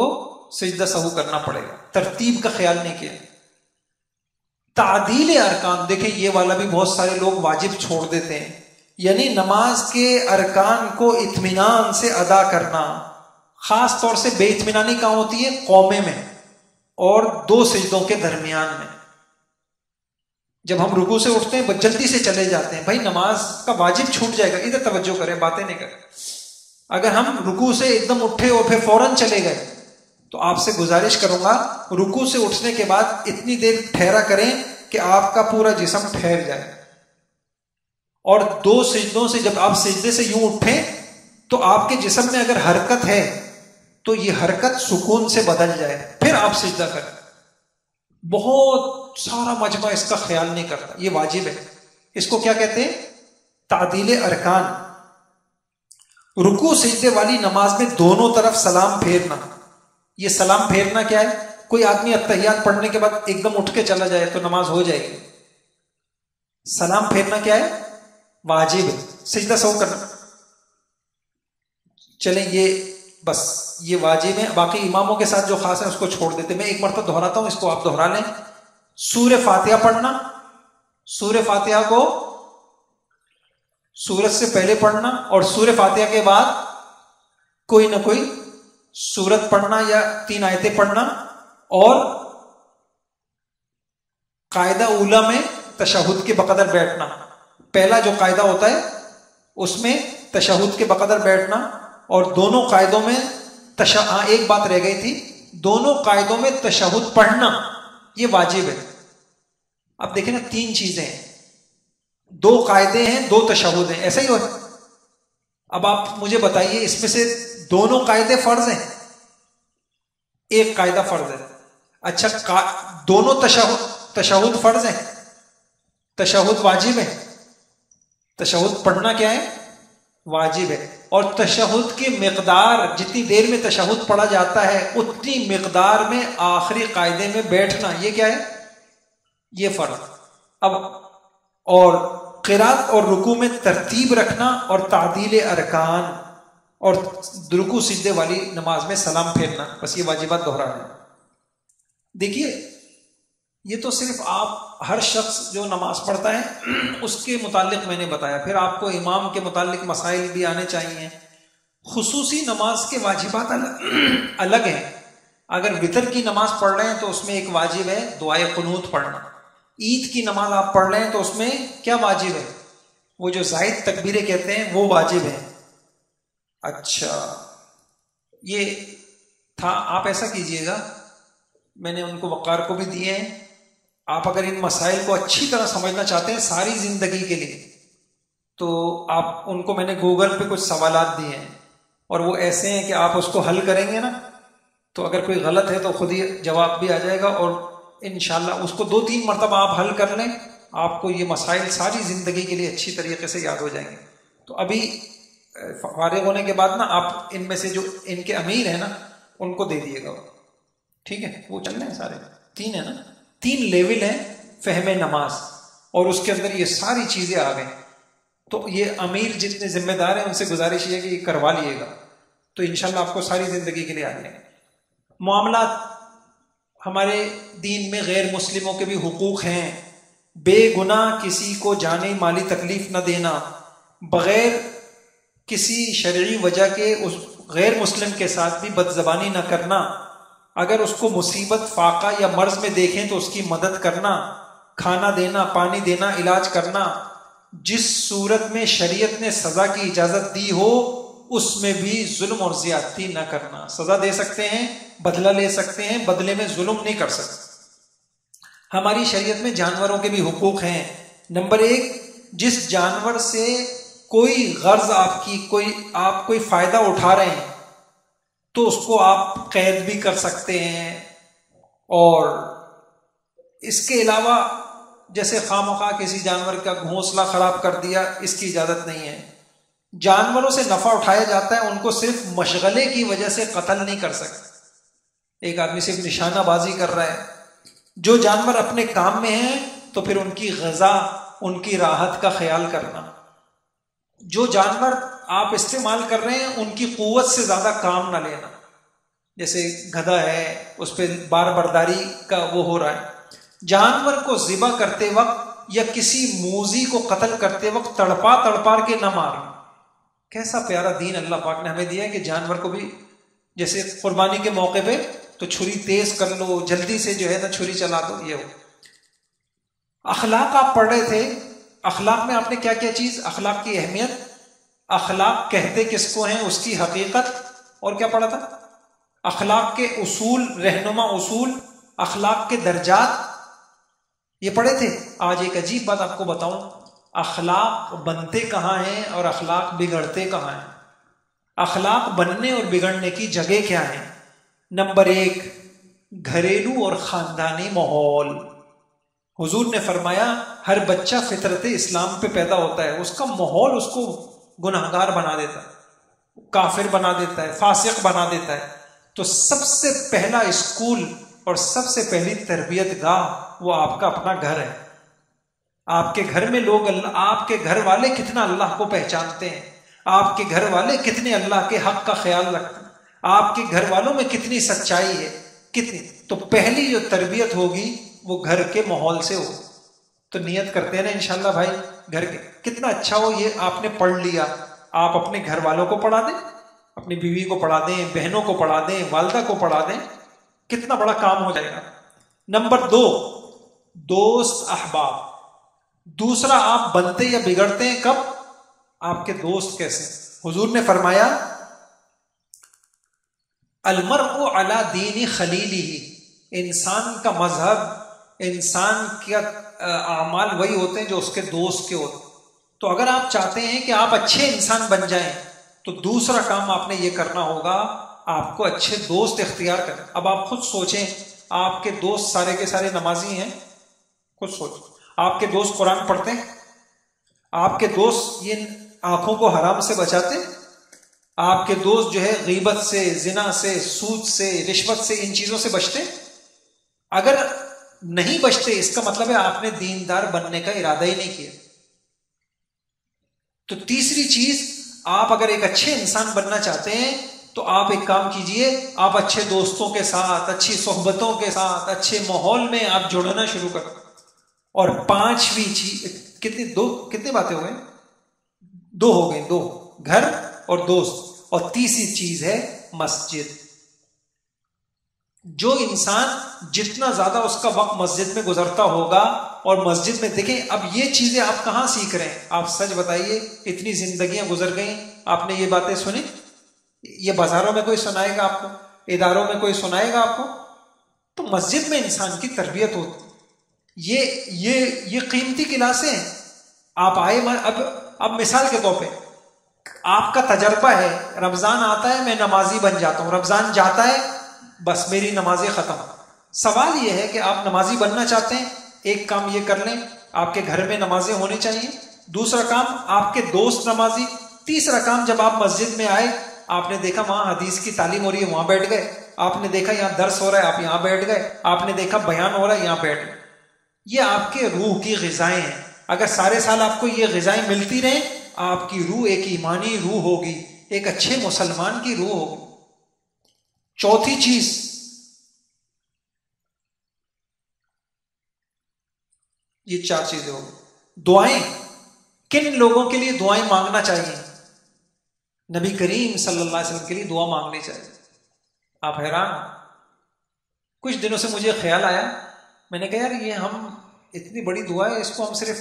سجدہ سہو کرنا پڑے گا. ترتیب کا خیال نہیں کیا. تعدیل ارکان، دیکھیں یہ والا بھی بہت سارے لوگ واجب چھوڑ دیتے ہیں، یعنی نماز کے ارکان کو اطمینان سے ادا کرنا. خاص طور سے بے اطمینانی کہاں ہوتی ہے؟ قومے میں اور دو سجدوں کے درمیان میں. جب ہم رکوع سے اٹھتے ہیں بس جلدی سے چلے جاتے ہیں، بھائی نماز کا واجب چھوٹ جائے گا. ادھر توجہ کریں، باتیں نہیں کریں. اگر ہم رکوع سے ایک دم اٹھے اور پھر فوراً چلے گئے تو آپ سے گزارش کروں گا رکوع سے اٹھنے کے بعد اتنی دیر ٹھہرا کریں کہ آپ کا پورا جسم ٹھہر جائے، اور دو سجدوں سے جب آپ سجدے سے یوں اٹھیں تو آپ کے جسم میں اگر حرکت ہے تو یہ حرکت سکون سے بدل جائے، پھر آپ سجدہ کریں. بہت سارا مجمع اس کا خیال نہیں کرتا. یہ واجب ہے. اس کو کیا کہتے ہیں؟ تعدیل ارکان. رکوع سجدے والی نماز میں دونوں طرف سلام پھیرنا. یہ سلام پھیرنا کیا ہے؟ کوئی آدمی اتحیات پڑھنے کے بعد ایک دم اٹھ کے چلا جائے تو نماز ہو جائے گی. سلام پھیرنا کیا ہے؟ واجب ہے. سجدہ سہو کرنا، چلیں یہ بس یہ واجب ہے. باقی اماموں کے ساتھ جو خاص ہے اس کو چھوڑ دیتے. میں ایک مرتبہ دہراتا ہوں، اس کو آپ دہرا لیں. سورہ فاتحہ پڑھنا، سورہ فاتحہ کو سورت سے پہلے پڑھنا اور سورہ فاتحہ کے بعد کوئی نہ کوئی سورت پڑھنا یا 3 آیتیں پڑھنا، اور قاعدہ اولا میں تشہد کے بقدر بیٹھنا. پہلا جو قاعدہ ہوتا ہے اس میں تشہد کے بقدر بیٹھنا، اور دونوں قاعدوں میں ایک بات رہ گئی تھی، دونوں قاعدوں میں تشہد پڑھنا یہ واجب ہے. اب دیکھیں نا 3 چیزیں ہیں، 2 قاعدے ہیں، 2 تشہد ہیں، ایسا ہی ہو. اب آپ مجھے بتائیے اس میں سے دونوں قاعدے فرض ہیں، ایک قاعدہ فرض ہے. اچھا دونوں تشہد فرض ہیں، تشہد واجب ہے. تشہد پڑھنا کیا ہے؟ واجب ہے. اور تشہد کی مقدار، جتنی دیر میں تشہد پڑھا جاتا ہے اتنی مقدار میں آخری قاعدے میں بیٹھنا، یہ کیا ہے؟ یہ فرض. اب اور قرات اور رکوع میں ترتیب رکھنا اور تعدیل ارکان اور رکوع سجدے والی نماز میں سلام پھیرنا، بس یہ واجبات دہرا ہے. دیکھیے یہ تو صرف آپ ہر شخص جو نماز پڑھتا ہے اس کے متعلق میں نے بتایا. پھر آپ کو امام کے متعلق مسائل بھی آنے چاہیے. خصوصی نماز کے واجبات الگ ہیں. اگر وتر کی نماز پڑھ رہے ہیں تو اس میں ایک واجب ہے دعائے قنوت پڑھنا. عید کی نماز آپ پڑھ رہے ہیں تو اس میں کیا واجب ہے؟ وہ جو زائد تکبیریں کہتے ہیں وہ واجب ہے. اچھا یہ تھا. آپ ایسا کیجئے گا، میں نے ان کو وقار کو بھی دیے ہیں، آپ اگر ان مسائل کو اچھی طرح سمجھنا چاہتے ہیں ساری زندگی کے لیے تو آپ ان کو، میں نے گوگل پہ کچھ سوالات دیے ہیں اور وہ ایسے ہیں کہ آپ اس کو حل کریں گے نا تو اگر کوئی غلط ہے تو خود ہی جواب بھی آ جائے گا، اور انشاءاللہ اس کو 2-3 مرتبہ آپ حل کر لیں، آپ کو یہ مسائل ساری زندگی کے لیے اچھی طریقے سے یاد ہو جائیں گے. تو ابھی فارغ ہونے کے بعد نا آپ ان میں سے جو ان کے امیر ہیں نا ان کو دے دیے گا، ٹھیک ہے؟ وہ چل رہے ہیں سارے 3 ہیں نا، 3 لیول ہیں فہم نماز، اور اس کے اندر یہ ساری چیزیں آ گئیں. تو یہ امیر جتنے ذمہ دار ہیں ان سے گزارش یہ ہے کہ یہ کروا لیے گا تو انشاءاللہ آپ کو ساری زندگی کے لیے آ جائیں گے. معاملات، ہمارے دین میں غیر مسلموں کے بھی حقوق ہیں. بے گناہ کسی کو جانی مالی تکلیف نہ دینا، بغیر کسی شرعی وجہ کے اس غیر مسلم کے ساتھ بھی بدزبانی نہ کرنا، اگر اس کو مصیبت فاقہ یا مرض میں دیکھیں تو اس کی مدد کرنا، کھانا دینا، پانی دینا، علاج کرنا. جس صورت میں شریعت نے سزا کی اجازت دی ہو اس میں بھی ظلم اور زیادتی نہ کرنا. سزا دے سکتے ہیں، بدلہ لے سکتے ہیں، بدلے میں ظلم نہیں کر سکتے. ہماری شریعت میں جانوروں کے بھی حقوق ہیں. نمبر 1، جس جانور سے کوئی غرض آپ کوئی فائدہ اٹھا رہے ہیں تو اس کو آپ قید بھی کر سکتے ہیں، اور اس کے علاوہ جیسے خواہ مخواہ کسی جانور کا گھونسلہ خراب کر دیا، اس کی اجازت نہیں ہے. جانوروں سے نفع اٹھایا جاتا ہے، ان کو صرف مشغلے کی وجہ سے قتل نہیں کر سکتے. ایک آدمی صرف نشانہ بازی کر رہا ہے. جو جانور اپنے کام میں ہیں تو پھر ان کی غذا، ان کی راحت کا خیال کرنا. جو جانور آپ استعمال کر رہے ہیں ان کی قوت سے زیادہ کام نہ لینا. جیسے گدھا ہے، اس پہ بار برداری کا وہ ہو رہا ہے. جانور کو ذبح کرتے وقت یا کسی موذی کو قتل کرتے وقت تڑپا کے نہ مارنا. کیسا پیارا دین اللہ پاک نے ہمیں دیا ہے کہ جانور کو بھی جیسے قربانی کے موقع پہ تو چھری تیز کر لو، جلدی سے جو ہے نا چھری چلا دو. یہ ہو اخلاق آپ پڑھ رہے تھے. اخلاق میں آپ نے کیا کیا چیز، اخلاق کی اہمیت، اخلاق کہتے کس کو ہیں، اس کی حقیقت، اور کیا پڑھا تھا؟ اخلاق کے اصول، رہنما اصول، اخلاق کے درجات، یہ پڑھے تھے. آج ایک عجیب بات آپ کو بتاؤں، اخلاق بنتے کہاں ہیں اور اخلاق بگڑتے کہاں ہیں. اخلاق بننے اور بگڑنے کی جگہ کیا ہے؟ نمبر 1، گھریلو اور خاندانی ماحول. حضور نے فرمایا ہر بچہ فطرت اسلام پہ پیدا ہوتا ہے، اس کا ماحول اس کو گناہگار بنا دیتا ہے، کافر بنا دیتا ہے، فاسق بنا دیتا ہے. تو سب سے پہلا اسکول اور سب سے پہلی تربیت گاہ وہ آپ کا اپنا گھر ہے. آپ کے گھر میں لوگ آپ کے گھر والے کتنا اللہ کو پہچانتے ہیں، آپ کے گھر والے کتنے اللہ کے حق کا خیال رکھتے ہیں، آپ کے گھر والوں میں کتنی سچائی ہے، کتنی. تو پہلی جو تربیت ہوگی وہ گھر کے ماحول سے ہو. تو نیت کرتے ہیں نا انشاءاللہ بھائی گھر کے کتنا اچھا ہو. یہ آپ نے پڑھ لیا، آپ اپنے گھر والوں کو پڑھا دیں، اپنی بیوی کو پڑھا دیں، بہنوں کو پڑھا دیں، والدہ کو پڑھا دیں، کتنا بڑا کام ہو جائے گا. نمبر 2، دوست احباب. دوسرا، آپ بنتے یا بگڑتے ہیں کب؟ آپ کے دوست کیسے. حضور نے فرمایا المرء علی دین خلیلہ. انسان کا مذہب، انسان کا اعمال وہی ہوتے ہیں جو اس کے دوست کے ہوتے ہیں. تو اگر آپ چاہتے ہیں کہ آپ اچھے انسان بن جائیں تو دوسرا کام آپ نے یہ کرنا ہوگا، آپ کو اچھے دوست اختیار کریں. اب آپ خود سوچیں، آپ کے دوست سارے کے سارے نمازی ہیں؟ خود سوچیں. آپ کے دوست قرآن پڑھتے ہیں؟ آپ کے دوست یہ آنکھوں کو حرام سے بچاتے؟ آپ کے دوست جو ہے غیبت سے، زنا سے، سود سے، رشوت سے، ان چیزوں سے بچتے؟ اگر نہیں بچتے اس کا مطلب ہے آپ نے دیندار بننے کا ارادہ ہی نہیں کیا. تو تیسری چیز، آپ اگر ایک اچھے انسان بننا چاہتے ہیں تو آپ ایک کام کیجئے، آپ اچھے دوستوں کے ساتھ، اچھی صحبتوں کے ساتھ، اچھے ماحول میں آپ جڑنا شروع کریں. اور 5ویں چیز، کتنی باتیں ہو گئیں؟ 2 ہو گئیں، 2، گھر اور دوست. اور تیسری چیز ہے مسجد. جو انسان جتنا زیادہ اس کا وقت مسجد میں گزرتا ہوگا، اور مسجد میں دیکھیں اب یہ چیزیں آپ کہاں سیکھ رہے ہیں؟ آپ سچ بتائیے، اتنی زندگیاں گزر گئیں، آپ نے یہ باتیں سنی؟ یہ بازاروں میں کوئی سنائے گا آپ کو؟ اداروں میں کوئی سنائے گا آپ کو؟ تو مسجد میں انسان کی تربیت ہوتی. یہ قیمتی کلاسیں ہیں. آپ آئے، اب مثال کے طور پہ آپ کا تجربہ ہے، رمضان آتا ہے میں نمازی بن جاتا ہوں، رمضان جاتا ہے بس میری نمازیں ختم. سوال یہ ہے کہ آپ نمازی بننا چاہتے ہیں، ایک کام یہ کر لیں، آپ کے گھر میں نمازیں ہونی چاہیے. دوسرا کام، آپ کے دوست نمازی. تیسرا کام، جب آپ مسجد میں آئے، آپ نے دیکھا وہاں حدیث کی تعلیم ہو رہی ہے، وہاں بیٹھ گئے. آپ نے دیکھا یہاں درس ہو رہا ہے، آپ یہاں بیٹھ گئے. آپ نے دیکھا بیان ہو رہا ہے، یہاں بیٹھ گئے. یہ آپ کے روح کی غذائیں ہیں. اگر سارے سال آپ کو یہ غذائیں ملتی رہیں، آپ کی روح ایک ایمانی روح ہوگی، ایک اچھے مسلمان کی روح ہوگی. چوتھی چیز، یہ 4 چیزیں ہوگی. دعائیں. کن لوگوں کے لیے دعائیں مانگنا چاہیے؟ نبی کریم صلی اللہ علیہ وسلم کے لیے دعا مانگنی چاہیے. آپ حیران. کچھ دنوں سے مجھے خیال آیا، میں نے کہا یار یہ ہم اتنی بڑی دعا ہے، اس کو ہم صرف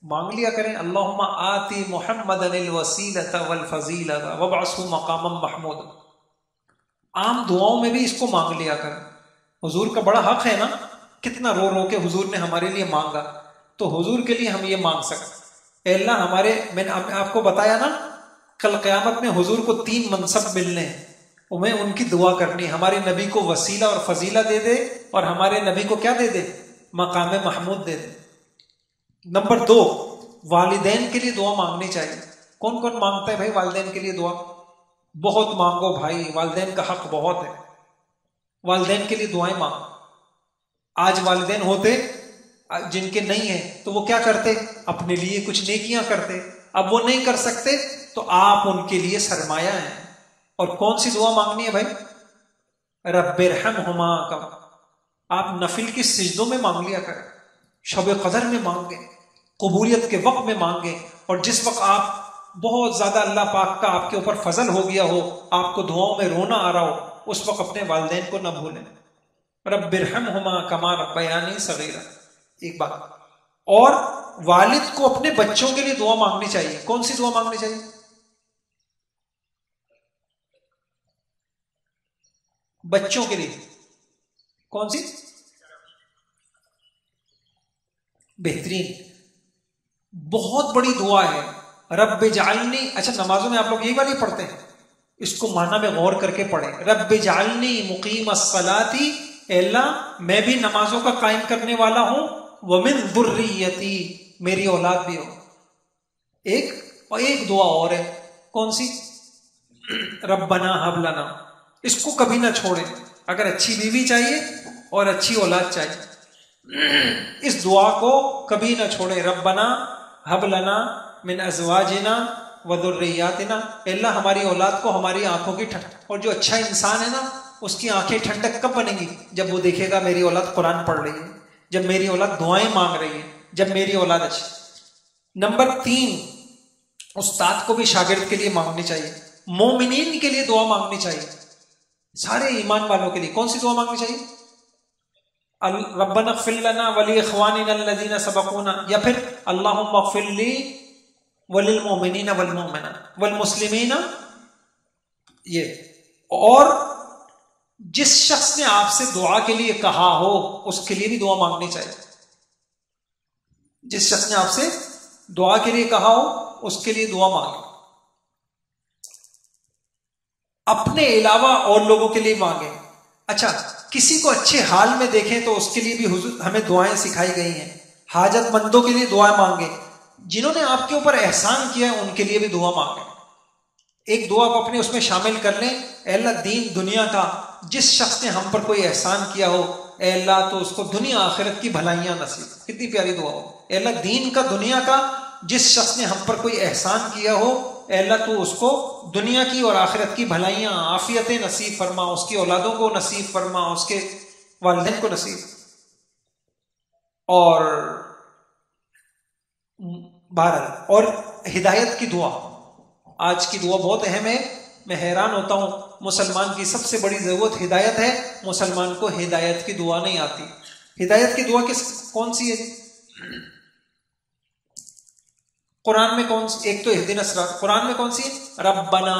مانگ لیا کریں. اللہم آتی محمدا الوسیلۃ والفضیلۃ وابعثہ مقاما محمودا. عام دعاؤں میں بھی اس کو مانگ لیا کریں. حضور کا بڑا حق ہے نا، کتنا رو رو کے حضور نے ہمارے لیے مانگا، تو حضور کے لیے ہم یہ مانگ سکتے. اے اللہ میں نے آپ کو بتایا نا، کل قیامت میں حضور کو 3 منصب ملنے ہیں، انہیں ان کی دعا کرنی. ہمارے نبی کو وسیلہ اور فضیلہ دے دے، اور ہمارے نبی کو کیا دے دے؟ مقام محمود دے دے. نمبر 2، والدین کے لیے دعا مانگنی چاہیے. کون کون مانگتا ہے بھائی والدین کے لیے دعا؟ بہت مانگو بھائی، والدین کا حق بہت ہے، والدین کے لیے دعائیں مانگو۔ آج والدین ہوتے جن کے نہیں ہیں تو وہ کیا کرتے؟ اپنے لیے کچھ نیکیاں کرتے۔ اب وہ نہیں کر سکتے تو آپ ان کے لیے سرمایہ ہیں۔ اور کون سی دعا مانگنی ہے بھائی؟ رب ارحمہما، آپ نفل کی سجدوں میں مانگ لیا کریں، شب قدر میں مانگیں، قبولیت کے وقت میں مانگیں، اور جس وقت آپ بہت زیادہ اللہ پاک کا آپ کے اوپر فضل ہو گیا ہو، آپ کو دعاؤں میں رونا آ رہا ہو، اس وقت اپنے والدین کو نہ بھولیں۔ رب ارحمہما کما ربیانی صغیرا، ایک بات۔ اور والد کو اپنے بچوں کے لیے دعا مانگنی چاہیے۔ کون سی دعا مانگنی چاہیے؟ بچوں کے لیے کون سی؟ بہترین، بہت بڑی دعا ہے، رب اجعلنی۔ اچھا نمازوں میں آپ لوگ یہی والی پڑھتے ہیں؟ اس کو معنی میں غور کر کے پڑھیں۔ رب اجعلنی مقیم الصلاۃ، اے اللہ میں بھی نمازوں کا قائم کرنے والا ہوں، ومن ذریتی، میری اولاد بھی ہو۔ ایک دعا اور ہے، کون سی؟ ربنا ہب لنا، اس کو کبھی نہ چھوڑیں۔ اگر اچھی بیوی چاہیے اور اچھی اولاد چاہیے، اس دعا کو کبھی نہ چھوڑیں۔ ربنا ہب لنا من ازواجنا وذریاتنا، اے اللہ ہماری اولاد کو ہماری آنکھوں کی ٹھنڈک۔ اور جو اچھا انسان ہے نا، اس کی آنکھیں ٹھنڈک کب بنیں گی؟ جب وہ دیکھے گا میری اولاد قرآن پڑھ رہی ہے، جب میری اولاد دعائیں مانگ رہی ہے، جب میری اولاد اچھی۔ نمبر 3، استاد کو بھی شاگرد کے لیے مانگنی چاہیے، مومنین کے لیے دعا مانگنی چاہیے، سارے ایمان والوں کے لیے۔ کون سی دعا مانگنی چاہیے؟ ربنا اغفر لنا ولاخواننا الذین سبقونا، یا پھر اللہم اغفر لی وللمؤمنین والمؤمنات والمسلمین۔ یہ، اور جس شخص نے آپ سے دعا کے لیے کہا ہو اس کے لیے بھی دعا مانگنی چاہیے۔ جس شخص نے آپ سے دعا کے لیے کہا ہو اس کے لیے دعا مانگیں۔ اپنے علاوہ اور لوگوں کے لیے مانگیں۔ اچھا، کسی کو اچھے حال میں دیکھیں تو اس کے لیے بھی حضور ہمیں دعائیں سکھائی گئی ہیں۔ حاجت مندوں کے لیے دعائیں مانگیں، جنہوں نے آپ کے اوپر احسان کیا ہے ان کے لیے بھی دعا مانگیں۔ ایک دعا کو اپنے اس میں شامل کر لیں، اے اللہ دین دنیا کا جس شخص نے ہم پر کوئی احسان کیا ہو، اے اللہ تو اس کو دنیا آخرت کی بھلائیاں نصیب۔ کتنی پیاری دعا ہو، اے اللہ دین کا دنیا کا جس شخص نے ہم پر کوئی احسان کیا ہو، اے اللہ تو اس کو دنیا کی اور آخرت کی بھلائیاں عافیتیں نصیب فرما، اس کی اولادوں کو نصیب فرما، اس کے والدین کو نصیب۔ اور بہرحال، اور ہدایت کی دعا، آج کی دعا بہت اہم ہے۔ میں حیران ہوتا ہوں، مسلمان کی سب سے بڑی ضرورت ہدایت ہے، مسلمان کو ہدایت کی دعا نہیں آتی۔ ہدایت کی دعا کون سی ہے؟ قرآن میں کون سی؟ ایک تو اہدنا الصراط، قرآن میں کون سی ہے؟ ربنا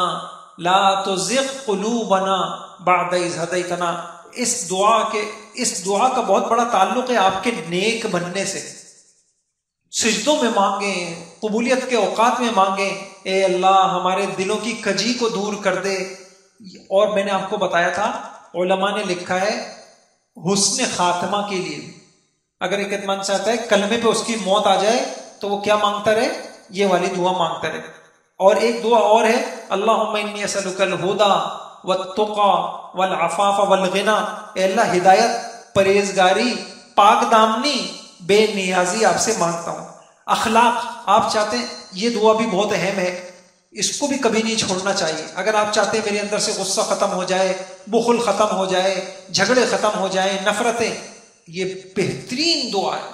لا تزغ قلوبنا بعد اذ ہدیتنا۔ اس دعا کا بہت بڑا تعلق ہے آپ کے نیک بننے سے۔ سجدوں میں مانگیں، قبولیت کے اوقات میں مانگیں، اے اللہ ہمارے دلوں کی کجی کو دور کر دے۔ اور میں نے آپ کو بتایا تھا، علماء نے لکھا ہے حسن خاتمہ کے لیے، اگر ایک اتمان چاہتا ہے کلمے پہ اس کی موت آ جائے تو وہ کیا مانگتا رہے؟ یہ والی دعا مانگتا رہے۔ اور ایک دعا اور ہے، اللہم انی اسألک الہدی والتقی والعفاف والغنی، اے اللہ ہدایت، پرہیزگاری، پاک دامنی، بے نیازی آپ سے مانگتا ہوں۔ اخلاق آپ چاہتے ہیں، یہ دعا بھی بہت اہم ہے، اس کو بھی کبھی نہیں چھوڑنا چاہیے۔ اگر آپ چاہتے ہیں میرے اندر سے غصہ ختم ہو جائے، بخل ختم ہو جائے، جھگڑے ختم ہو جائیں، نفرتیں، یہ بہترین دعا ہے۔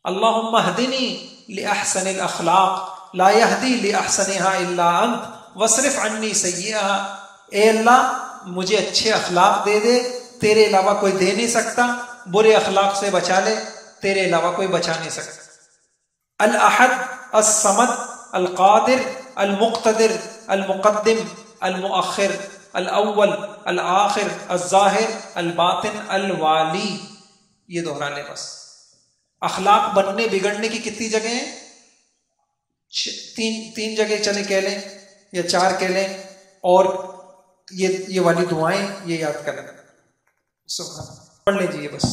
اللہم اہدنی لأحسن الاخلاق لا یہدی لأحسنها الا انت واصرف عنی سیئها، اے اللہ مجھے اچھے اخلاق دے دے، تیرے علاوہ کوئی دے نہیں سکتا، برے اخلاق سے بچا لے، تیرے علاوہ کوئی بچا نہیں سکتا۔ الاحد الصمد القادر المقتدر المقدم المؤخر الاول الآخر الظاہر الباطن الوالی، یہ دہرا لے بس۔ اخلاق بننے بگڑنے کی کتنی جگہ ہیں؟ تین جگہ چلے کہہ لیں یا 4 کہہ لیں، اور یہ والی دعائیں یہ یاد کر لیں، پڑھ لیجیے بس۔